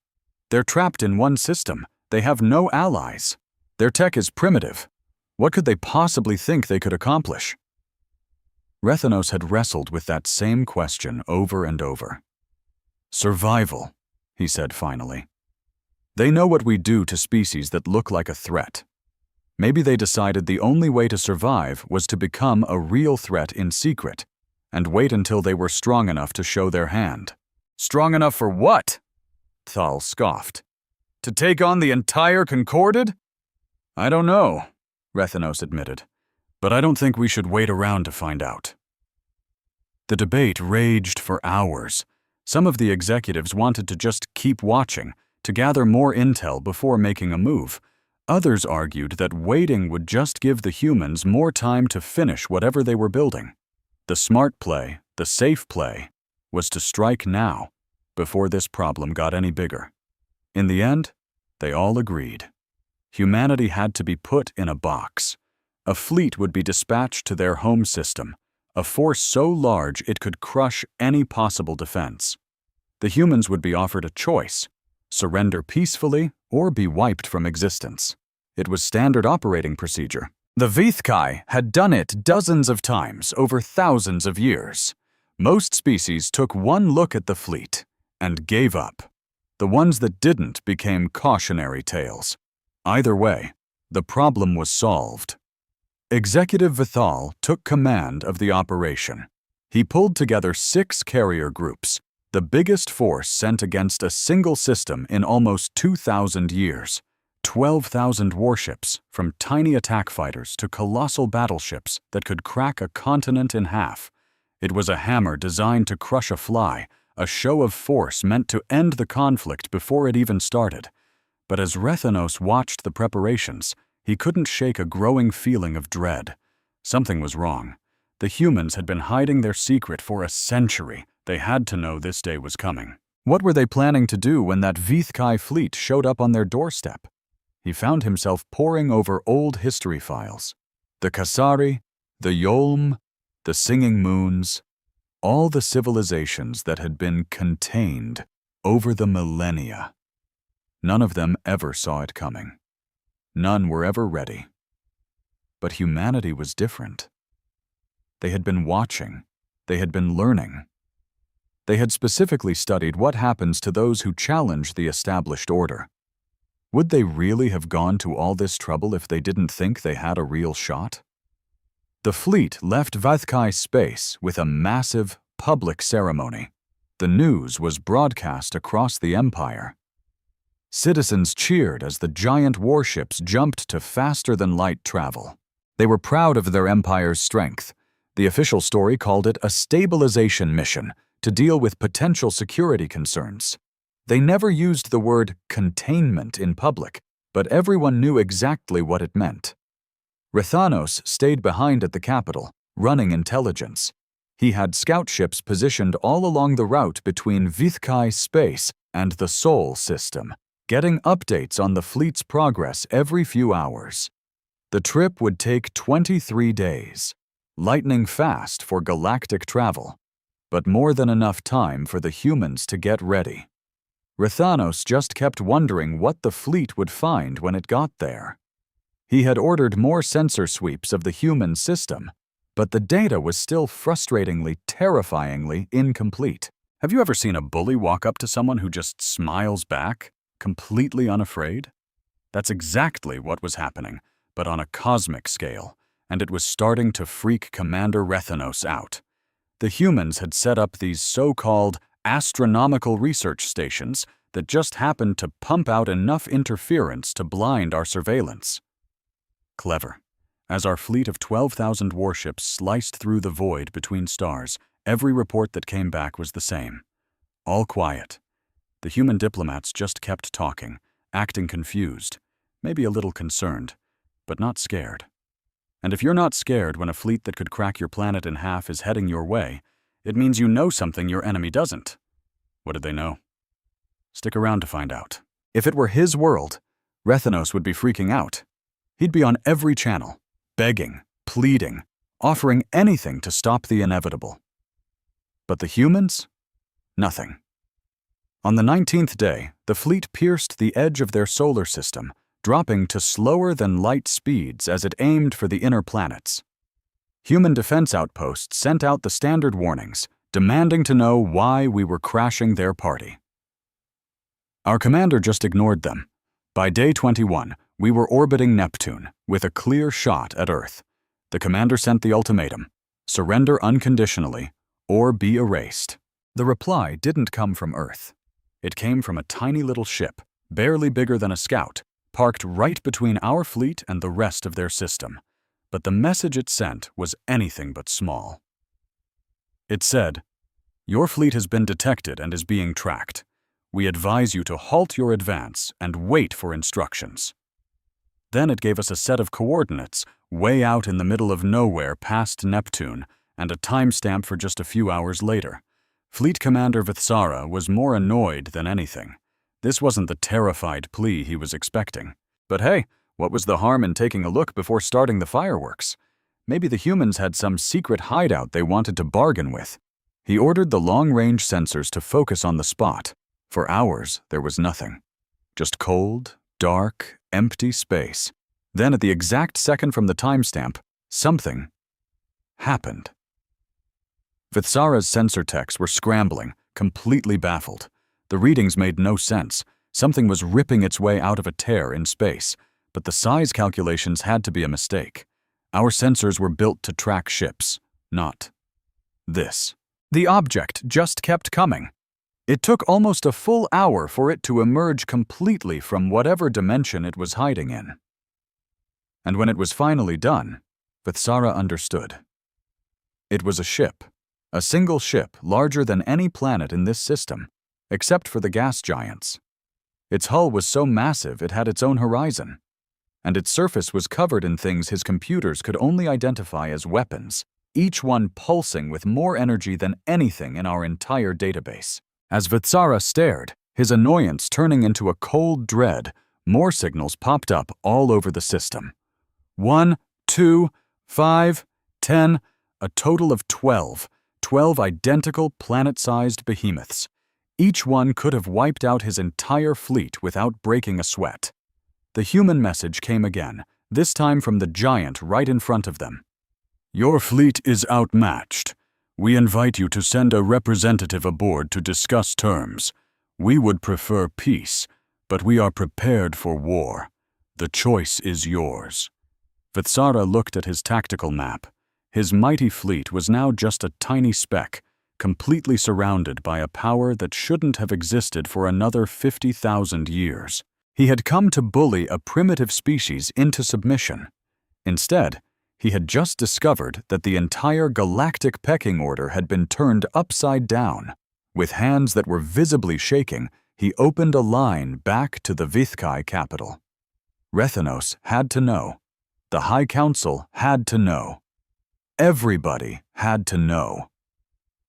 They're trapped in one system. They have no allies. Their tech is primitive. What could they possibly think they could accomplish?" Rethanos had wrestled with that same question over and over. "Survival," he said finally. "They know what we do to species that look like a threat. Maybe they decided the only way to survive was to become a real threat in secret and wait until they were strong enough to show their hand." "Strong enough for what?" Thal scoffed. "To take on the entire Concorded?" "I don't know," Rethanos admitted, "but I don't think we should wait around to find out." The debate raged for hours. Some of the executives wanted to just keep watching, to gather more intel before making a move. Others argued that waiting would just give the humans more time to finish whatever they were building. The smart play, the safe play, was to strike now, before this problem got any bigger. In the end, they all agreed. Humanity had to be put in a A fleet would be dispatched to their home system, a force so large it could crush any possible defense. The humans would be offered a choice: surrender peacefully or be wiped from existence. It was standard operating procedure. The Vithkai had done it dozens of times over thousands of years. Most species took one look at the fleet and gave up. The ones that didn't became cautionary tales. Either way, the problem was solved. Executive Vithal took command of the operation. He pulled together 6 carrier groups, the biggest force sent against a single system in almost 2,000 years. 12,000 warships, from tiny attack fighters to colossal battleships that could crack a continent in half. It was a hammer designed to crush a fly, a show of force meant to end the conflict before it even started. But as Rethanos watched the preparations, he couldn't shake a growing feeling of dread. Something was wrong. The humans had been hiding their secret for a century. They had to know this day was coming. What were they planning to do when that Vithkai fleet showed up on their doorstep? He found himself poring over old history files. The Kasari, the Yolm, the Singing Moons, all the civilizations that had been contained over the millennia. None of them ever saw it coming. None were ever ready. But humanity was different. They had been watching. They had been learning. They had specifically studied what happens to those who challenge the established order. Would they really have gone to all this trouble if they didn't think they had a real shot? The fleet left Vithkai space with a massive, public ceremony. The news was broadcast across the empire. Citizens cheered as the giant warships jumped to faster-than-light travel. They were proud of their empire's strength. The official story called it a stabilization mission to deal with potential security concerns. They never used the word containment in public, but everyone knew exactly what it meant. Rethanos stayed behind at the capital, running intelligence. He had scout ships positioned all along the route between Vithkai space and the Sol system, getting updates on the fleet's progress every few hours. The trip would take 23 days, lightning fast for galactic travel, but more than enough time for the humans to get ready. Rethanos just kept wondering what the fleet would find when it got there. He had ordered more sensor sweeps of the human system, but the data was still frustratingly, terrifyingly incomplete. Have you ever seen a bully walk up to someone who just smiles back, completely unafraid? That's exactly what was happening, but on a cosmic scale, and it was starting to freak Commander Rethanos out. The humans had set up these so-called astronomical research stations that just happened to pump out enough interference to blind our surveillance. Clever. As our fleet of 12,000 warships sliced through the void between stars, every report that came back was the same. All quiet. The human diplomats just kept talking, acting confused, maybe a little concerned, but not scared. And if you're not scared when a fleet that could crack your planet in half is heading your way, it means you know something your enemy doesn't. What did they know? Stick around to find out. If it were his world, Rethanos would be freaking out. He'd be on every channel, begging, pleading, offering anything to stop the inevitable. But the humans? Nothing. On the 19th day, the fleet pierced the edge of their solar system, dropping to slower-than-light speeds as it aimed for the inner planets. Human defense outposts sent out the standard warnings, demanding to know why we were crashing their party. Our commander just ignored them. By day 21, we were orbiting Neptune, with a clear shot at Earth. The commander sent the ultimatum: surrender unconditionally, or be erased. The reply didn't come from Earth. It came from a tiny little ship, barely bigger than a scout, parked right between our fleet and the rest of their system. But the message it sent was anything but small. It said, "Your fleet has been detected and is being tracked. We advise you to halt your advance and wait for instructions." Then it gave us a set of coordinates way out in the middle of nowhere past Neptune and a timestamp for just a few hours later. Fleet Commander Vithsara was more annoyed than anything. This wasn't the terrified plea he was expecting. But hey, What was the harm in taking a look before starting the fireworks? Maybe the humans had some secret hideout they wanted to bargain with. He ordered the long-range sensors to focus on the spot. For hours, there was nothing. Just cold, dark, empty space. Then, at the exact second from the timestamp, something happened. Vithsara's sensor techs were scrambling, completely baffled. The readings made no sense. Something was ripping its way out of a tear in space, but the size calculations had to be a mistake. Our sensors were built to track ships, not this. The object just kept coming. It took almost a full hour for it to emerge completely from whatever dimension it was hiding in. And when it was finally done, Vithsara understood. It was a ship. A single ship larger than any planet in this system, except for the gas giants. Its hull was so massive it had its own horizon, and its surface was covered in things his computers could only identify as weapons, each one pulsing with more energy than anything in our entire database. As Vithsara stared, his annoyance turning into a cold dread, more signals popped up all over the system. 1, 2, 5, 10, a total of 12. 12 identical planet-sized behemoths. Each one could have wiped out his entire fleet without breaking a sweat. The human message came again, this time from the giant right in front of them. Your fleet is outmatched. We invite you to send a representative aboard to discuss terms. We would prefer peace, but we are prepared for war. The choice is yours. Vithsara looked at his tactical map. His mighty fleet was now just a tiny speck, completely surrounded by a power that shouldn't have existed for another 50,000 years. He had come to bully a primitive species into submission. Instead, he had just discovered that the entire galactic pecking order had been turned upside down. With hands that were visibly shaking, he opened a line back to the Vithkai capital. Rethanos had to know. The High Council had to know. Everybody had to know.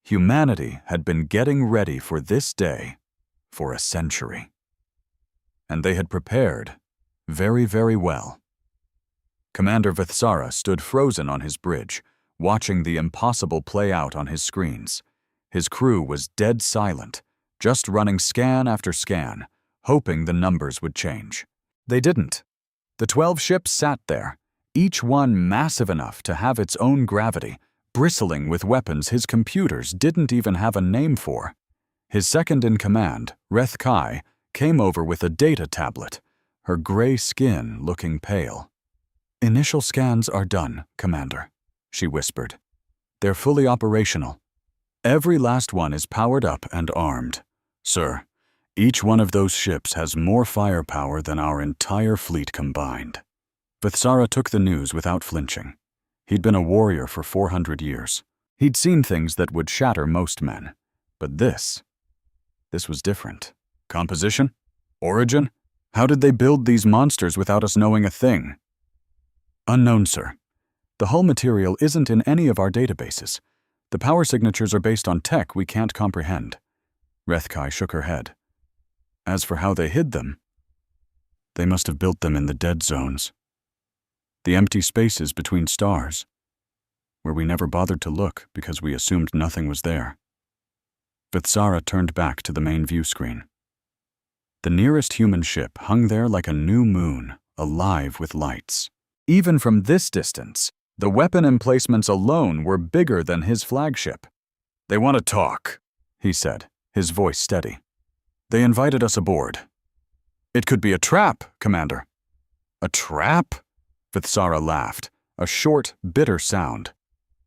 Humanity had been getting ready for this day for a century. And they had prepared very, very well. Commander Vithsara stood frozen on his bridge, watching the impossible play out on his screens. His crew was dead silent, just running scan after scan, hoping the numbers would change. They didn't. The 12 ships sat there, each one massive enough to have its own gravity, bristling with weapons his computers didn't even have a name for. His second-in-command, Reth Kai, came over with a data tablet, her gray skin looking pale. "Initial scans are done, Commander," she whispered. "They're fully operational. Every last one is powered up and armed. Sir, each one of those ships has more firepower than our entire fleet combined." Vithsara took the news without flinching. He'd been a warrior for 400 years. He'd seen things that would shatter most men. But this was different. Composition? Origin? How did they build these monsters without us knowing a thing? "Unknown, sir. The hull material isn't in any of our databases. The power signatures are based on tech we can't comprehend." Rethkai shook her head. "As for how they hid them, they must have built them in the dead zones. The empty spaces between stars, where we never bothered to look because we assumed nothing was there." Vithsara turned back to the main view screen. The nearest human ship hung there like a new moon, alive with lights. Even from this distance, the weapon emplacements alone were bigger than his flagship. "They want to talk," he said, his voice steady. "They invited us aboard." "It could be a trap, Commander." "A trap?" Vithsara laughed, a short, bitter sound.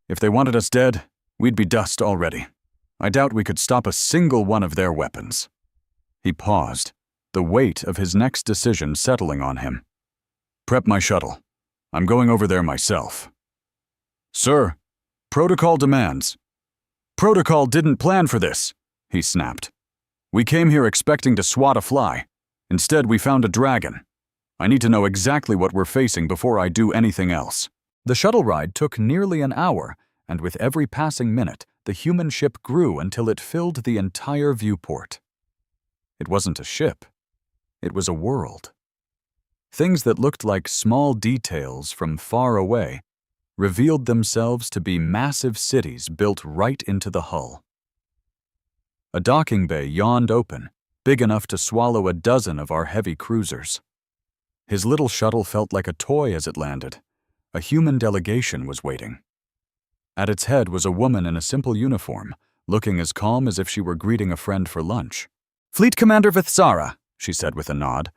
"If they wanted us dead, we'd be dust already. I doubt we could stop a single one of their weapons." He paused, the weight of his next decision settling on him. "Prep my shuttle. I'm going over there myself." "Sir, protocol demands." "Protocol didn't plan for this," he snapped. "We came here expecting to swat a fly. Instead, we found a dragon. I need to know exactly what we're facing before I do anything else." The shuttle ride took nearly an hour, and with every passing minute, the human ship grew until it filled the entire viewport. It wasn't a ship. It was a world. Things that looked like small details from far away revealed themselves to be massive cities built right into the hull. A docking bay yawned open, big enough to swallow a dozen of our heavy cruisers. His little shuttle felt like a toy as it landed. A human delegation was waiting. At its head was a woman in a simple uniform, looking as calm as if she were greeting a friend for lunch. "Fleet Commander Vithsara," she said with a nod.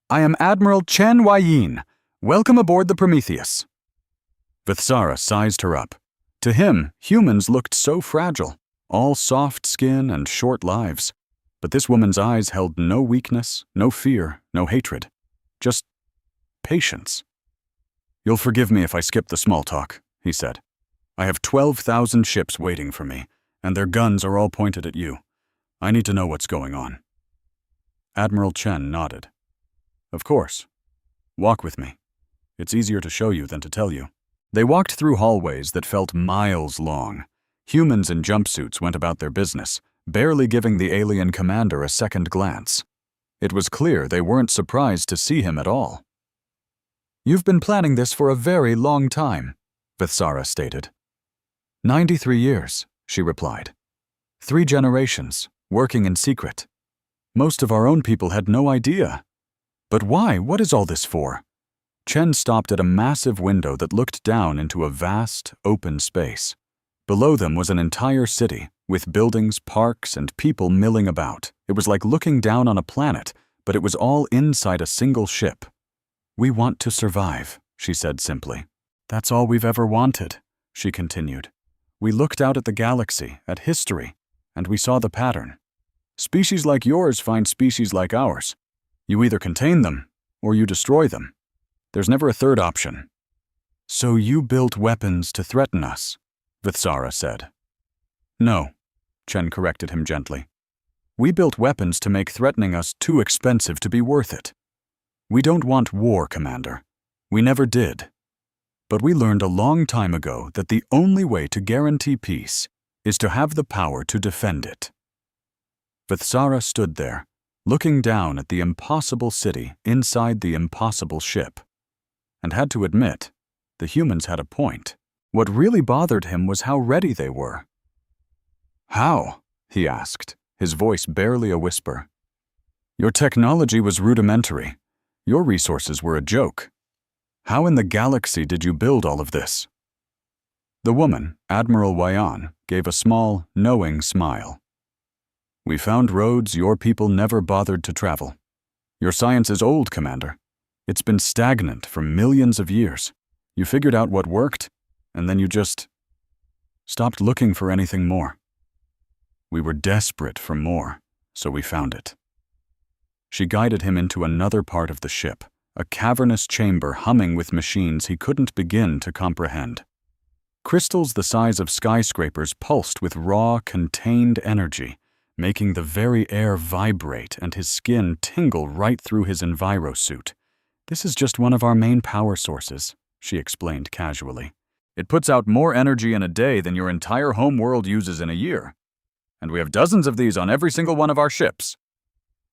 "I am Admiral Chen Huayin. Welcome aboard the Prometheus." Vithsara sized her up. To him, humans looked so fragile, all soft skin and short lives. But this woman's eyes held no weakness, no fear, no hatred. Just patience. "You'll forgive me if I skip the small talk," he said. "I have 12,000 ships waiting for me, and their guns are all pointed at you. I need to know what's going on." Admiral Chen nodded. "Of course. Walk with me. It's easier to show you than to tell you." They walked through hallways that felt miles long. Humans in jumpsuits went about their business, barely giving the alien commander a second glance. It was clear they weren't surprised to see him at all. "You've been planning this for a very long time," Vithsara stated. 93 years, she replied. 3 generations, working in secret. Most of our own people had no idea. But why? What is all this for? Chen stopped at a massive window that looked down into a vast, open space. Below them was an entire city, with buildings, parks, and people milling about. It was like looking down on a planet, but it was all inside a single ship. "We want to survive," she said simply. "That's all we've ever wanted," she continued. "We looked out at the galaxy, at history, and we saw the pattern. Species like yours find species like ours. You either contain them, or you destroy them. There's never a third option." "So you built weapons to threaten us," Vithsara said. "No," Chen corrected him gently. "We built weapons to make threatening us too expensive to be worth it. We don't want war, Commander. We never did. But we learned a long time ago that the only way to guarantee peace is to have the power to defend it." Vithsara stood there, looking down at the impossible city inside the impossible ship, and had to admit, the humans had a point. What really bothered him was how ready they were. "How?" he asked, his voice barely a whisper. "Your technology was rudimentary. Your resources were a joke. How in the galaxy did you build all of this?" The woman, Admiral Huayin, gave a small, knowing smile. "We found roads your people never bothered to travel. Your science is old, Commander. It's been stagnant for millions of years. You figured out what worked, and then you just stopped looking for anything more. We were desperate for more, so we found it." She guided him into another part of the ship, a cavernous chamber humming with machines he couldn't begin to comprehend. Crystals the size of skyscrapers pulsed with raw, contained energy, making the very air vibrate and his skin tingle right through his envirosuit. "This is just one of our main power sources," she explained casually. "It puts out more energy in a day than your entire home world uses in a year. And we have dozens of these on every single one of our ships."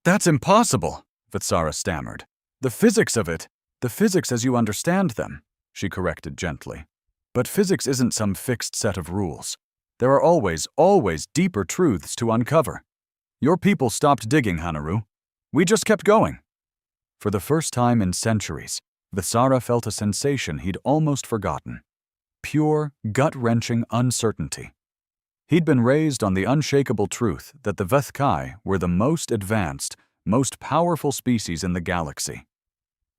"That's impossible," Vithsara stammered. The physics as you understand them," she corrected gently. "But physics isn't some fixed set of rules. There are always deeper truths to uncover. Your people stopped digging, Hanaru. We just kept going." For the first time in centuries, Vithsara felt a sensation he'd almost forgotten. Pure, gut-wrenching uncertainty. He'd been raised on the unshakable truth that the Vethkai were the most advanced, most powerful species in the galaxy.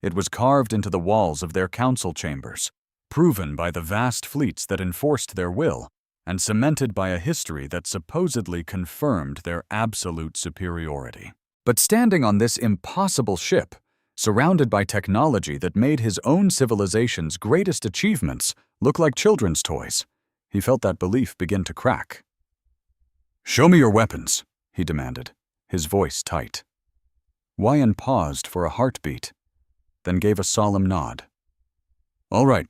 It was carved into the walls of their council chambers, proven by the vast fleets that enforced their will, and cemented by a history that supposedly confirmed their absolute superiority. But standing on this impossible ship, surrounded by technology that made his own civilization's greatest achievements look like children's toys, he felt that belief begin to crack. "Show me your weapons," he demanded, his voice tight. Huayin paused for a heartbeat, then gave a solemn nod. "All right.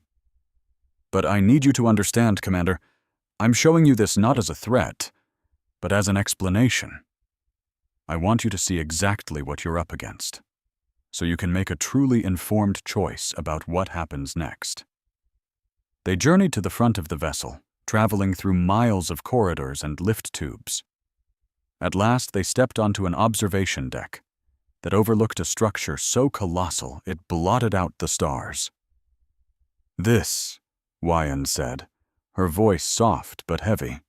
But I need you to understand, Commander, I'm showing you this not as a threat, but as an explanation. I want you to see exactly what you're up against. so you can make a truly informed choice about what happens next. They journeyed to the front of the vessel, traveling through miles of corridors and lift tubes. At last, they stepped onto an observation deck that overlooked a structure so colossal it blotted out the stars. "This," Wyan said, her voice soft but heavy,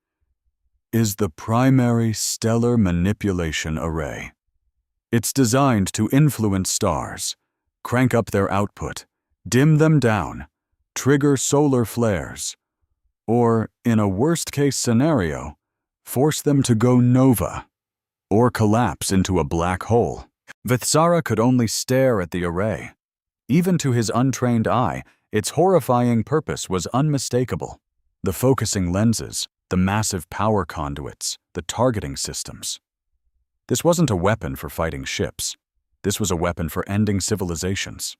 "is the primary stellar manipulation array. It's designed to influence stars, crank up their output, dim them down, trigger solar flares, or, in a worst-case scenario, force them to go nova, or collapse into a black hole." Vithsara could only stare at the array. Even to his untrained eye, its horrifying purpose was unmistakable. The focusing lenses, the massive power conduits, the targeting systems. This wasn't a weapon for fighting ships. This was a weapon for ending civilizations.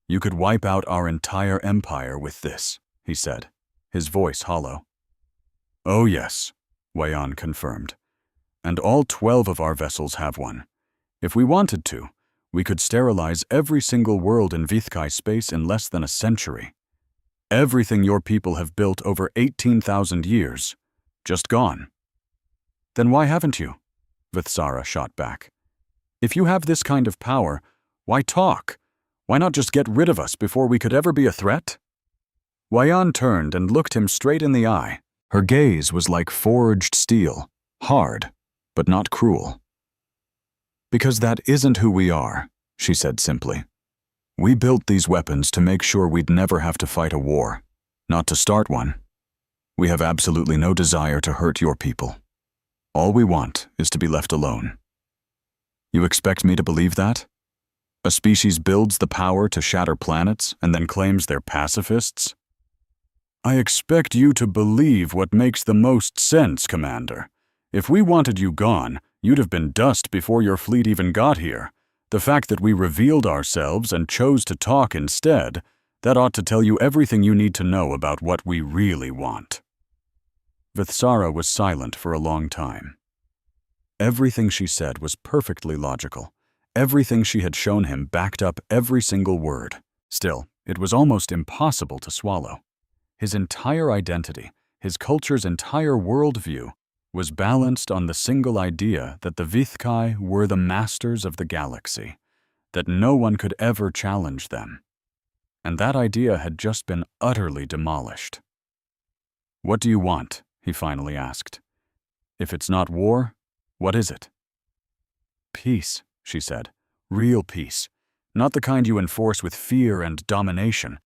"You could wipe out our entire empire with this," he said, his voice hollow. "Oh yes," Wyan confirmed. "And all 12 of our vessels have one. If we wanted to, we could sterilize every single world in Vithkai space in less than a century. Everything your people have built over 18,000 years, just gone." "Then why haven't you?" Vithsara shot back. "If you have this kind of power, why talk? Why not just get rid of us before we could ever be a threat?" Wyan turned and looked him straight in the eye. Her gaze was like forged steel, hard, but not cruel. "Because that isn't who we are," she said simply. "We built these weapons to make sure we'd never have to fight a war, not to start one. We have absolutely no desire to hurt your people. All we want is to be left alone." "You expect me to believe that? A species builds the power to shatter planets and then claims they're pacifists?" "I expect you to believe what makes the most sense, Commander. If we wanted you gone, you'd have been dust before your fleet even got here. The fact that we revealed ourselves and chose to talk instead, that ought to tell you everything you need to know about what we really want." Vithsara was silent for a long time. Everything she said was perfectly logical. Everything she had shown him backed up every single word. Still, it was almost impossible to swallow. His entire identity, his culture's entire worldview, was balanced on the single idea that the Vithkai were the masters of the galaxy, that no one could ever challenge them. And that idea had just been utterly demolished. "What do you want?" he finally asked. "If it's not war, what is it?" "Peace," she said. "Real peace. Not the kind you enforce with fear and domination.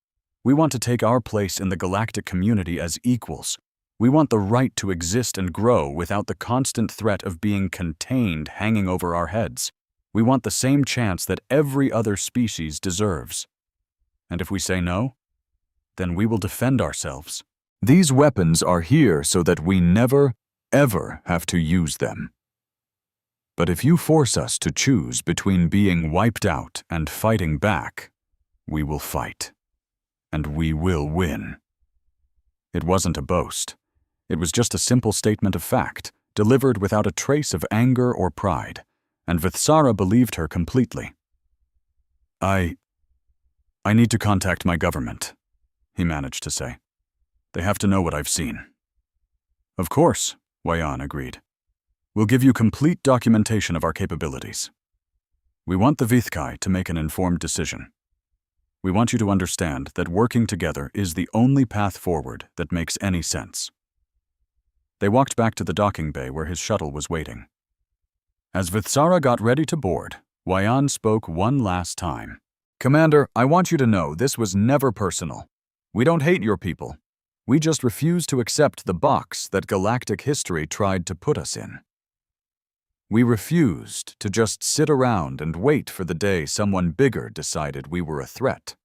We want to take our place in the galactic community as equals. We want the right to exist and grow without the constant threat of being contained hanging over our heads. We want the same chance that every other species deserves. And if we say no, then we will defend ourselves. These weapons are here so that we never, ever have to use them. But if you force us to choose between being wiped out and fighting back, we will fight. And we will win." It wasn't a boast. It was just a simple statement of fact, delivered without a trace of anger or pride, and Vithsara believed her completely. I need to contact my government," he managed to say. "They have to know what I've seen." "Of course," Wyan agreed. "We'll give you complete documentation of our capabilities. We want the Vithkai to make an informed decision. We want you to understand that working together is the only path forward that makes any sense." They walked back to the docking bay where his shuttle was waiting. As Vithsara got ready to board, Wyan spoke one last time. "Commander, I want you to know this was never personal. We don't hate your people. We just refuse to accept the box that galactic history tried to put us in. We refused to just sit around and wait for the day someone bigger decided we were a threat.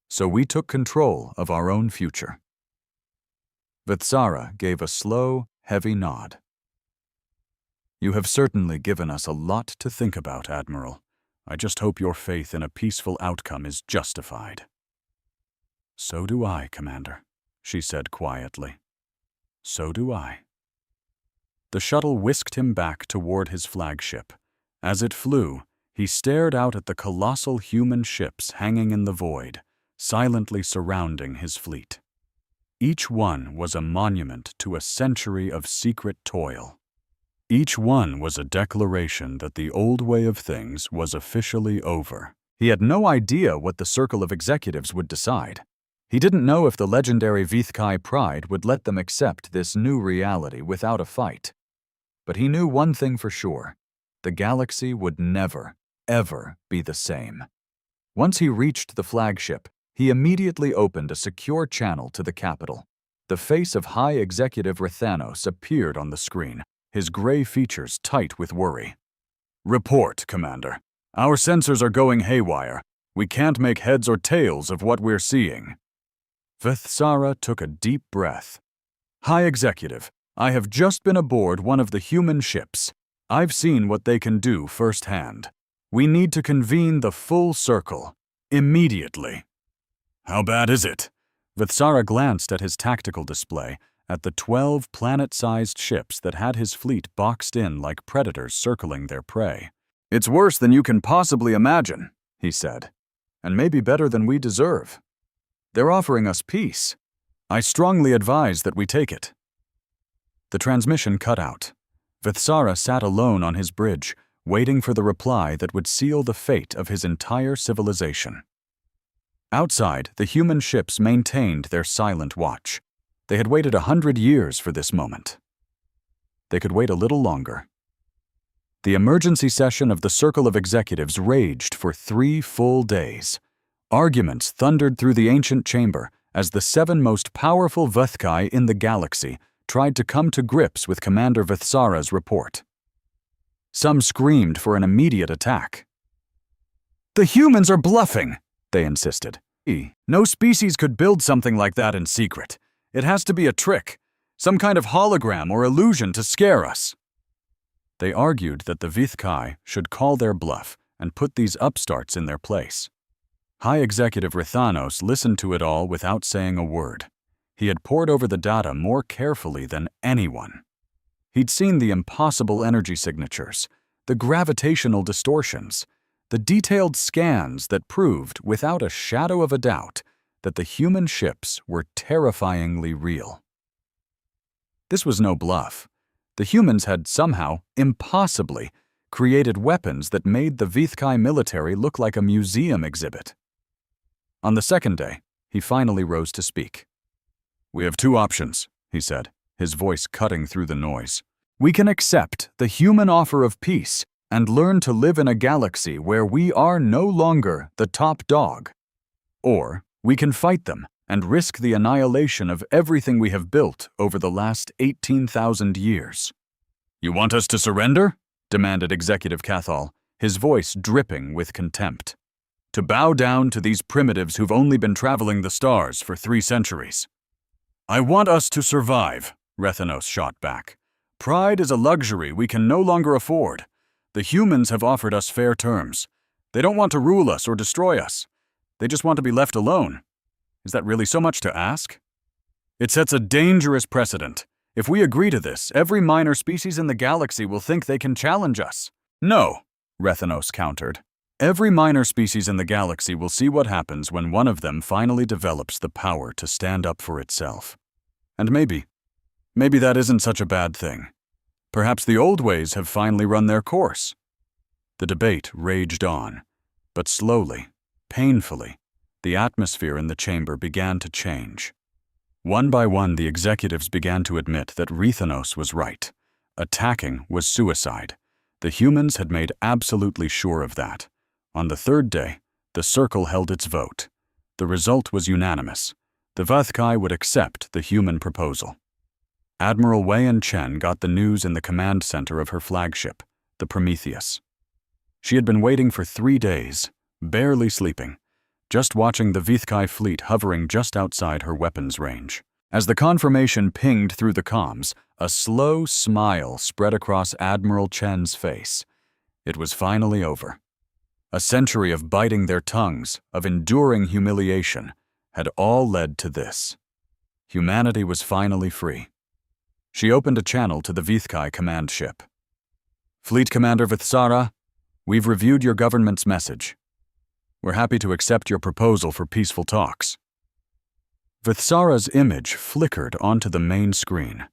So we took control of our own future." Vithsara gave a slow, heavy nod. "You have certainly given us a lot to think about, Admiral. I just hope your faith in a peaceful outcome is justified." "So do I, Commander," she said quietly. "So do I." The shuttle whisked him back toward his flagship. As it flew, he stared out at the colossal human ships hanging in the void, silently surrounding his fleet. Each one was a monument to a century of secret toil. Each one was a declaration that the old way of things was officially over. He had no idea what the circle of executives would decide. He didn't know if the legendary Vithkai pride would let them accept this new reality without a fight. But he knew one thing for sure: the galaxy would never, ever be the same. Once he reached the flagship, he immediately opened a secure channel to the capital. The face of High Executive Rathanos appeared on the screen, his gray features tight with worry. "Report, Commander. Our sensors are going haywire. We can't make heads or tails of what we're seeing." Vithsara took a deep breath. "High Executive, I have just been aboard one of the human ships. I've seen what they can do firsthand. We need to convene the full circle, immediately." "How bad is it?" Vithsara glanced at his tactical display, at the 12 planet-sized ships that had his fleet boxed in like predators circling their prey. "It's worse than you can possibly imagine," he said, "and maybe better than we deserve. They're offering us peace. I strongly advise that we take it." The transmission cut out. Vithsara sat alone on his bridge, waiting for the reply that would seal the fate of his entire civilization. Outside, the human ships maintained their silent watch. They had waited 100 years for this moment. They could wait a little longer. The emergency session of the Circle of Executives raged for 3 full days. Arguments thundered through the ancient chamber as the 7 most powerful Vithkai in the galaxy tried to come to grips with Commander Vithsara's report. Some screamed for an immediate attack. "The humans are bluffing," they insisted. "No species could build something like that in secret. It has to be a trick, some kind of hologram or illusion to scare us." They argued that the Vithkai should call their bluff and put these upstarts in their place. High Executive Rathanos listened to it all without saying a word. He had pored over the data more carefully than anyone. He'd seen the impossible energy signatures, the gravitational distortions, the detailed scans that proved, without a shadow of a doubt, that the human ships were terrifyingly real. This was no bluff. The humans had somehow, impossibly, created weapons that made the Vithkai military look like a museum exhibit. On the second day, he finally rose to speak. "We have 2 options," he said, his voice cutting through the noise. "We can accept the human offer of peace and learn to live in a galaxy where we are no longer the top dog. Or we can fight them and risk the annihilation of everything we have built over the last 18,000 years. "You want us to surrender?" demanded Executive Cathal, his voice dripping with contempt. "To bow down to these primitives who've only been traveling the stars for 3 centuries. "I want us to survive," Rathanos shot back. "Pride is a luxury we can no longer afford. The humans have offered us fair terms. They don't want to rule us or destroy us. They just want to be left alone. Is that really so much to ask? It sets a dangerous precedent. If we agree to this, every minor species in the galaxy will think they can challenge us." "No," Rathanos countered. "Every minor species in the galaxy will see what happens when one of them finally develops the power to stand up for itself. And maybe that isn't such a bad thing. Perhaps the old ways have finally run their course." The debate raged on, but slowly, painfully, the atmosphere in the chamber began to change. One by one, the executives began to admit that Rathanos was right. Attacking was suicide. The humans had made absolutely sure of that. On the 3rd day, the Circle held its vote. The result was unanimous. The Vithkai would accept the human proposal. Admiral Wei Chen got the news in the command center of her flagship, the Prometheus. She had been waiting for 3 days, barely sleeping, just watching the Vithkai fleet hovering just outside her weapons range. As the confirmation pinged through the comms, a slow smile spread across Admiral Chen's face. It was finally over. A century of biting their tongues, of enduring humiliation, had all led to this. Humanity was finally free. She opened a channel to the Vithkai command ship. "Fleet Commander Vithsara, We've reviewed your government's message. We're happy to accept your proposal for peaceful talks. Vithsara's image flickered onto the main screen.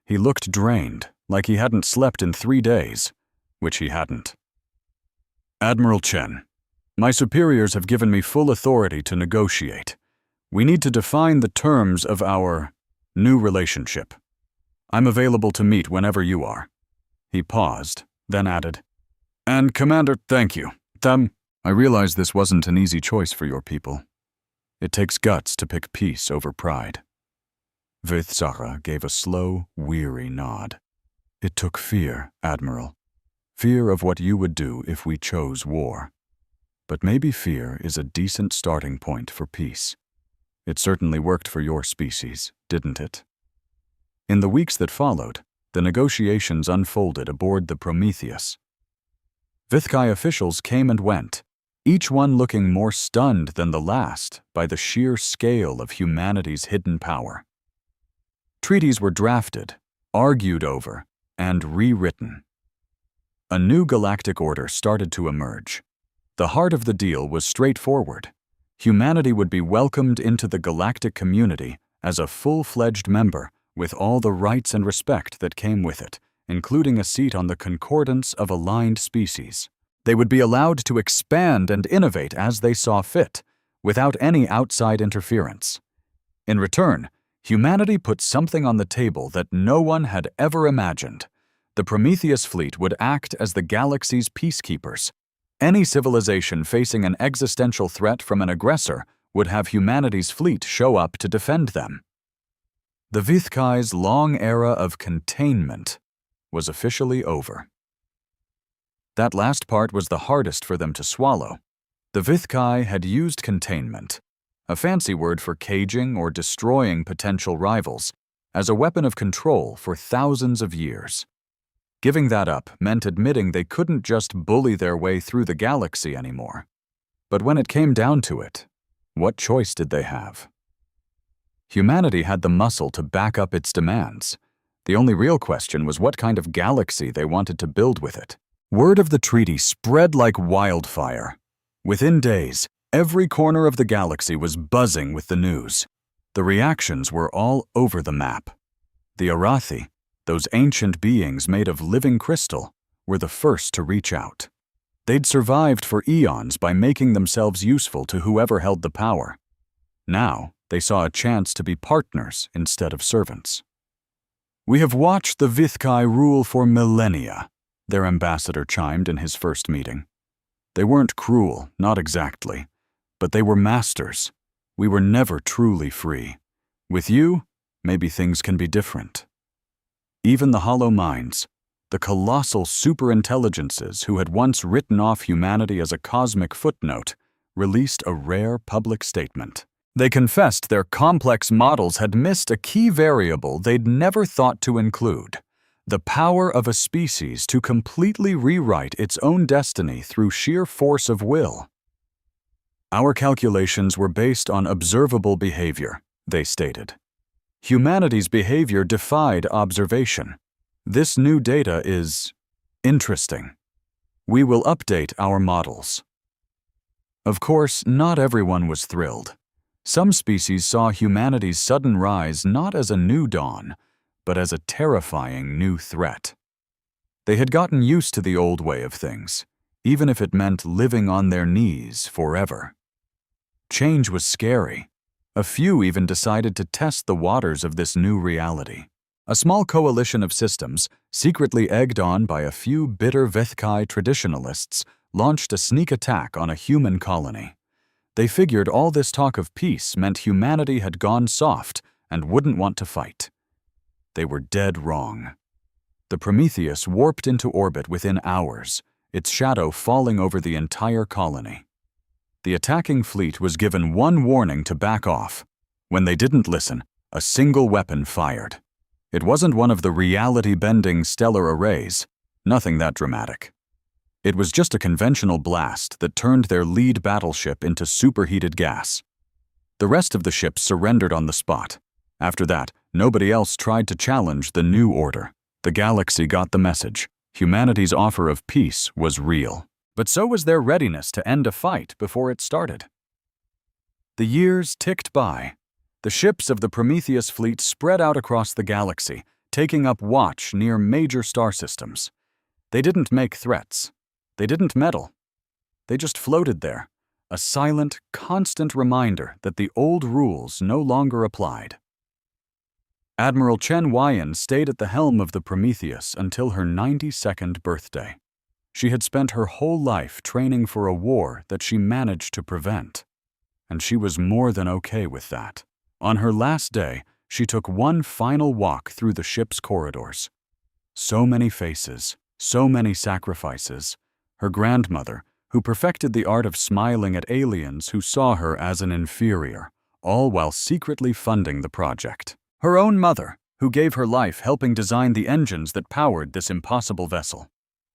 He looked drained, like he hadn't slept in 3 days, which he hadn't. Admiral Chen, my superiors have given me full authority to negotiate. We need to define the terms of our new relationship. I'm available to meet whenever you are. He paused, then added, And Commander, thank you. I realize this wasn't an easy choice for your people. It takes guts to pick peace over pride. Vithsara gave a slow, weary nod. It took fear, Admiral. Fear of what you would do if we chose war. But maybe fear is a decent starting point for peace. It certainly worked for your species, didn't it? In the weeks that followed, the negotiations unfolded aboard the Prometheus. Vithkai officials came and went, each one looking more stunned than the last by the sheer scale of humanity's hidden power. Treaties were drafted, argued over, and rewritten. A new galactic order started to emerge. The heart of the deal was straightforward. Humanity would be welcomed into the galactic community as a full-fledged member with all the rights and respect that came with it, including a seat on the concordance of aligned species. They would be allowed to expand and innovate as they saw fit, without any outside interference. In return, humanity put something on the table that no one had ever imagined. The Prometheus fleet would act as the galaxy's peacekeepers. Any civilization facing an existential threat from an aggressor would have humanity's fleet show up to defend them. The Vithkai's long era of containment was officially over. That last part was the hardest for them to swallow. The Vithkai had used containment, a fancy word for caging or destroying potential rivals, as a weapon of control for thousands of years. Giving that up meant admitting they couldn't just bully their way through the galaxy anymore. But when it came down to it, what choice did they have? Humanity had the muscle to back up its demands. The only real question was what kind of galaxy they wanted to build with it. Word of the treaty spread like wildfire. Within days, every corner of the galaxy was buzzing with the news. The reactions were all over the map. The Arathi, those ancient beings made of living crystal, were the first to reach out. They'd survived for eons by making themselves useful to whoever held the power. Now, they saw a chance to be partners instead of servants. We have watched the Vithkai rule for millennia, their ambassador chimed in his first meeting. They weren't cruel, not exactly, but they were masters. We were never truly free. With you, maybe things can be different. Even the hollow minds, the colossal superintelligences who had once written off humanity as a cosmic footnote, released a rare public statement. They confessed their complex models had missed a key variable they'd never thought to include: the power of a species to completely rewrite its own destiny through sheer force of will. Our calculations were based on observable behavior, they stated. Humanity's behavior defied observation. This new data is interesting. We will update our models. Of course, not everyone was thrilled. Some species saw humanity's sudden rise not as a new dawn, but as a terrifying new threat. They had gotten used to the old way of things, even if it meant living on their knees forever. Change was scary. A few even decided to test the waters of this new reality. A small coalition of systems, secretly egged on by a few bitter Vithkai traditionalists, launched a sneak attack on a human colony. They figured all this talk of peace meant humanity had gone soft and wouldn't want to fight. They were dead wrong. The Prometheus warped into orbit within hours, its shadow falling over the entire colony. The attacking fleet was given one warning to back off. When they didn't listen, a single weapon fired. It wasn't one of the reality-bending stellar arrays, nothing that dramatic. It was just a conventional blast that turned their lead battleship into superheated gas. The rest of the ships surrendered on the spot. After that, nobody else tried to challenge the new order. The galaxy got the message. Humanity's offer of peace was real. but so was their readiness to end a fight before it started. The years ticked by. The ships of the Prometheus fleet spread out across the galaxy, taking up watch near major star systems. They didn't make threats. They didn't meddle. They just floated there, a silent, constant reminder that the old rules no longer applied. Admiral Chen Huayan stayed at the helm of the Prometheus until her 92nd birthday. She had spent her whole life training for a war that she managed to prevent, and she was more than okay with that. On her last day, she took one final walk through the ship's corridors. So many faces, so many sacrifices. Her grandmother, who perfected the art of smiling at aliens who saw her as an inferior, all while secretly funding the project. Her own mother, who gave her life helping design the engines that powered this impossible vessel.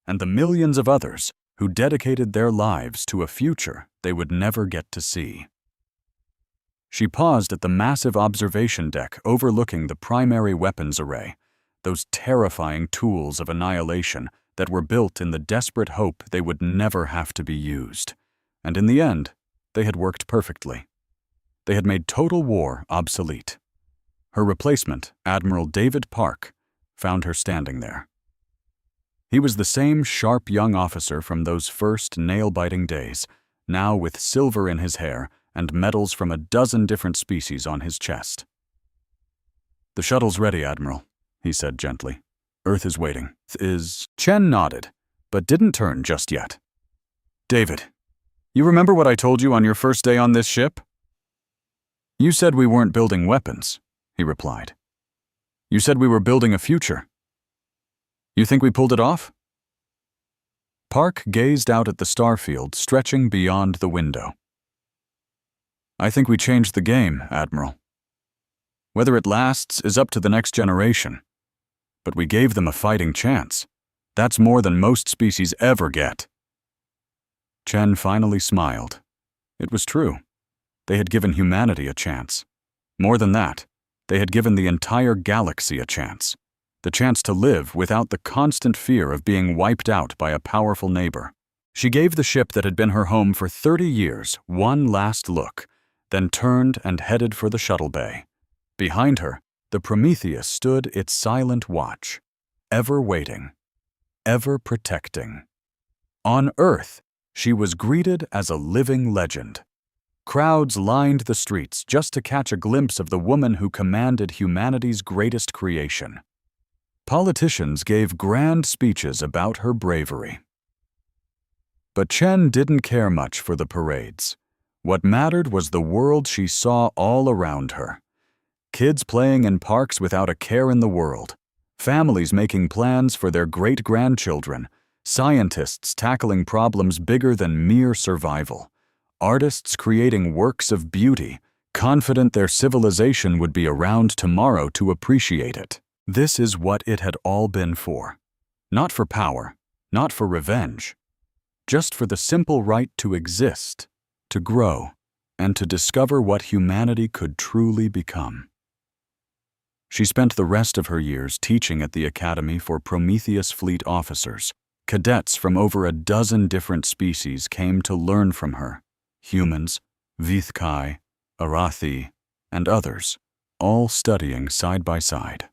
And the millions of others who dedicated their lives to a future they would never get to see. She paused at the massive observation deck overlooking the primary weapons array, those terrifying tools of annihilation that were built in the desperate hope they would never have to be used. And in the end, they had worked perfectly. They had made total war obsolete. Her replacement, Admiral David Park, found her standing there. He was the same sharp young officer from those first nail-biting days, now with silver in his hair and medals from a dozen different species on his chest. "The shuttle's ready, Admiral," he said gently. "Earth is waiting." Chen nodded, but didn't turn just yet. "David, you remember what I told you on your first day on this ship?" "You said we weren't building weapons," he replied. "You said we were building a future. You think we pulled it off?" Park gazed out at the starfield stretching beyond the window. "I think we changed the game, Admiral. Whether it lasts is up to the next generation. But we gave them a fighting chance. That's more than most species ever get." Chen finally smiled. It was true. They had given humanity a chance. More than that, they had given the entire galaxy a chance. The chance to live without the constant fear of being wiped out by a powerful neighbor. She gave the ship that had been her home for 30 years one last look, then turned and headed for the shuttle bay. Behind her, the Prometheus stood its silent watch, ever waiting, ever protecting. On Earth, she was greeted as a living legend. Crowds lined the streets just to catch a glimpse of the woman who commanded humanity's greatest creation. Politicians gave grand speeches about her bravery. But Chen didn't care much for the parades. What mattered was the world she saw all around her. Kids playing in parks without a care in the world. Families making plans for their great-grandchildren. Scientists tackling problems bigger than mere survival. Artists creating works of beauty, confident their civilization would be around tomorrow to appreciate it. This is what it had all been for. Not for power, not for revenge. Just for the simple right to exist, to grow, and to discover what humanity could truly become. She spent the rest of her years teaching at the Academy for Prometheus Fleet officers. Cadets from over a dozen different species came to learn from her. Humans, Vithkai, Arathi, and others, all studying side by side.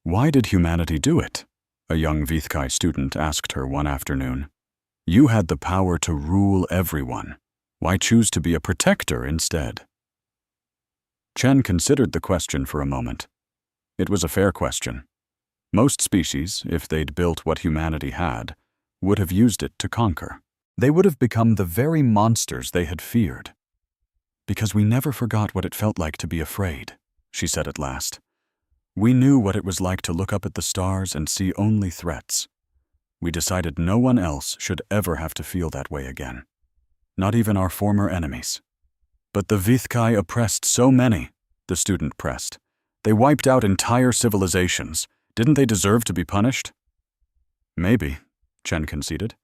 "Why did humanity do it?" a young Vithkai student asked her one afternoon. "You had the power to rule everyone. Why choose to be a protector instead?" Chen considered the question for a moment. It was a fair question. Most species, if they'd built what humanity had, would have used it to conquer. They would have become the very monsters they had feared. "Because we never forgot what it felt like to be afraid," she said at last. "We knew what it was like to look up at the stars and see only threats. We decided no one else should ever have to feel that way again. Not even our former enemies." "But the Vithkai oppressed so many," the student pressed. "They wiped out entire civilizations. Didn't they deserve to be punished?" "Maybe," Chen conceded.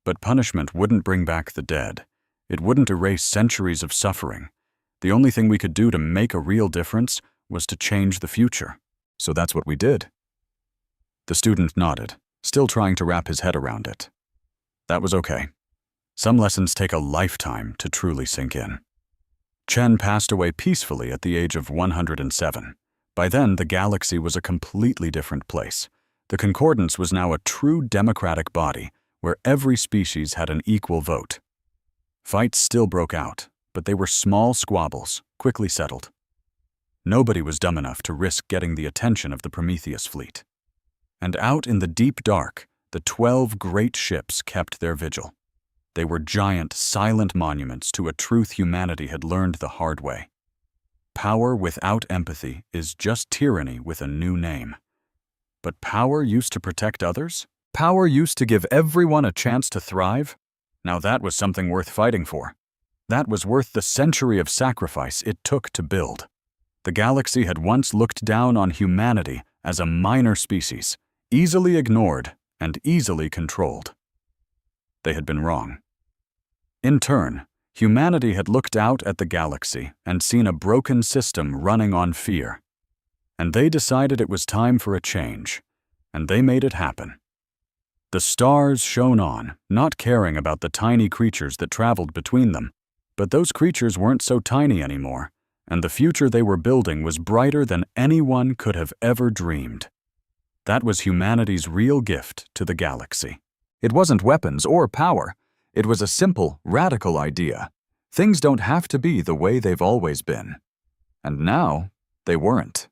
"But punishment wouldn't bring back the dead. It wouldn't erase centuries of suffering. The only thing we could do to make a real difference was to change the future. So that's what we did." The student nodded, still trying to wrap his head around it. That was okay. Some lessons take a lifetime to truly sink in. Chen passed away peacefully at the age of 107. By then, the galaxy was a completely different place. The Concordance was now a true democratic body, where every species had an equal vote. Fights still broke out, but they were small squabbles, quickly settled. Nobody was dumb enough to risk getting the attention of the Prometheus fleet. And out in the deep dark, the 12 great ships kept their vigil. They were giant, silent monuments to a truth humanity had learned the hard way. Power without empathy is just tyranny with a new name. But power used to protect others? Power used to give everyone a chance to thrive? Now that was something worth fighting for. That was worth the century of sacrifice it took to build. The galaxy had once looked down on humanity as a minor species, easily ignored and easily controlled. They had been wrong. In turn, humanity had looked out at the galaxy and seen a broken system running on fear. And they decided it was time for a change, and they made it happen. The stars shone on, not caring about the tiny creatures that traveled between them, but those creatures weren't so tiny anymore, and the future they were building was brighter than anyone could have ever dreamed. That was humanity's real gift to the galaxy. It wasn't weapons or power. It was a simple, radical idea. Things don't have to be the way they've always been. And now, they weren't.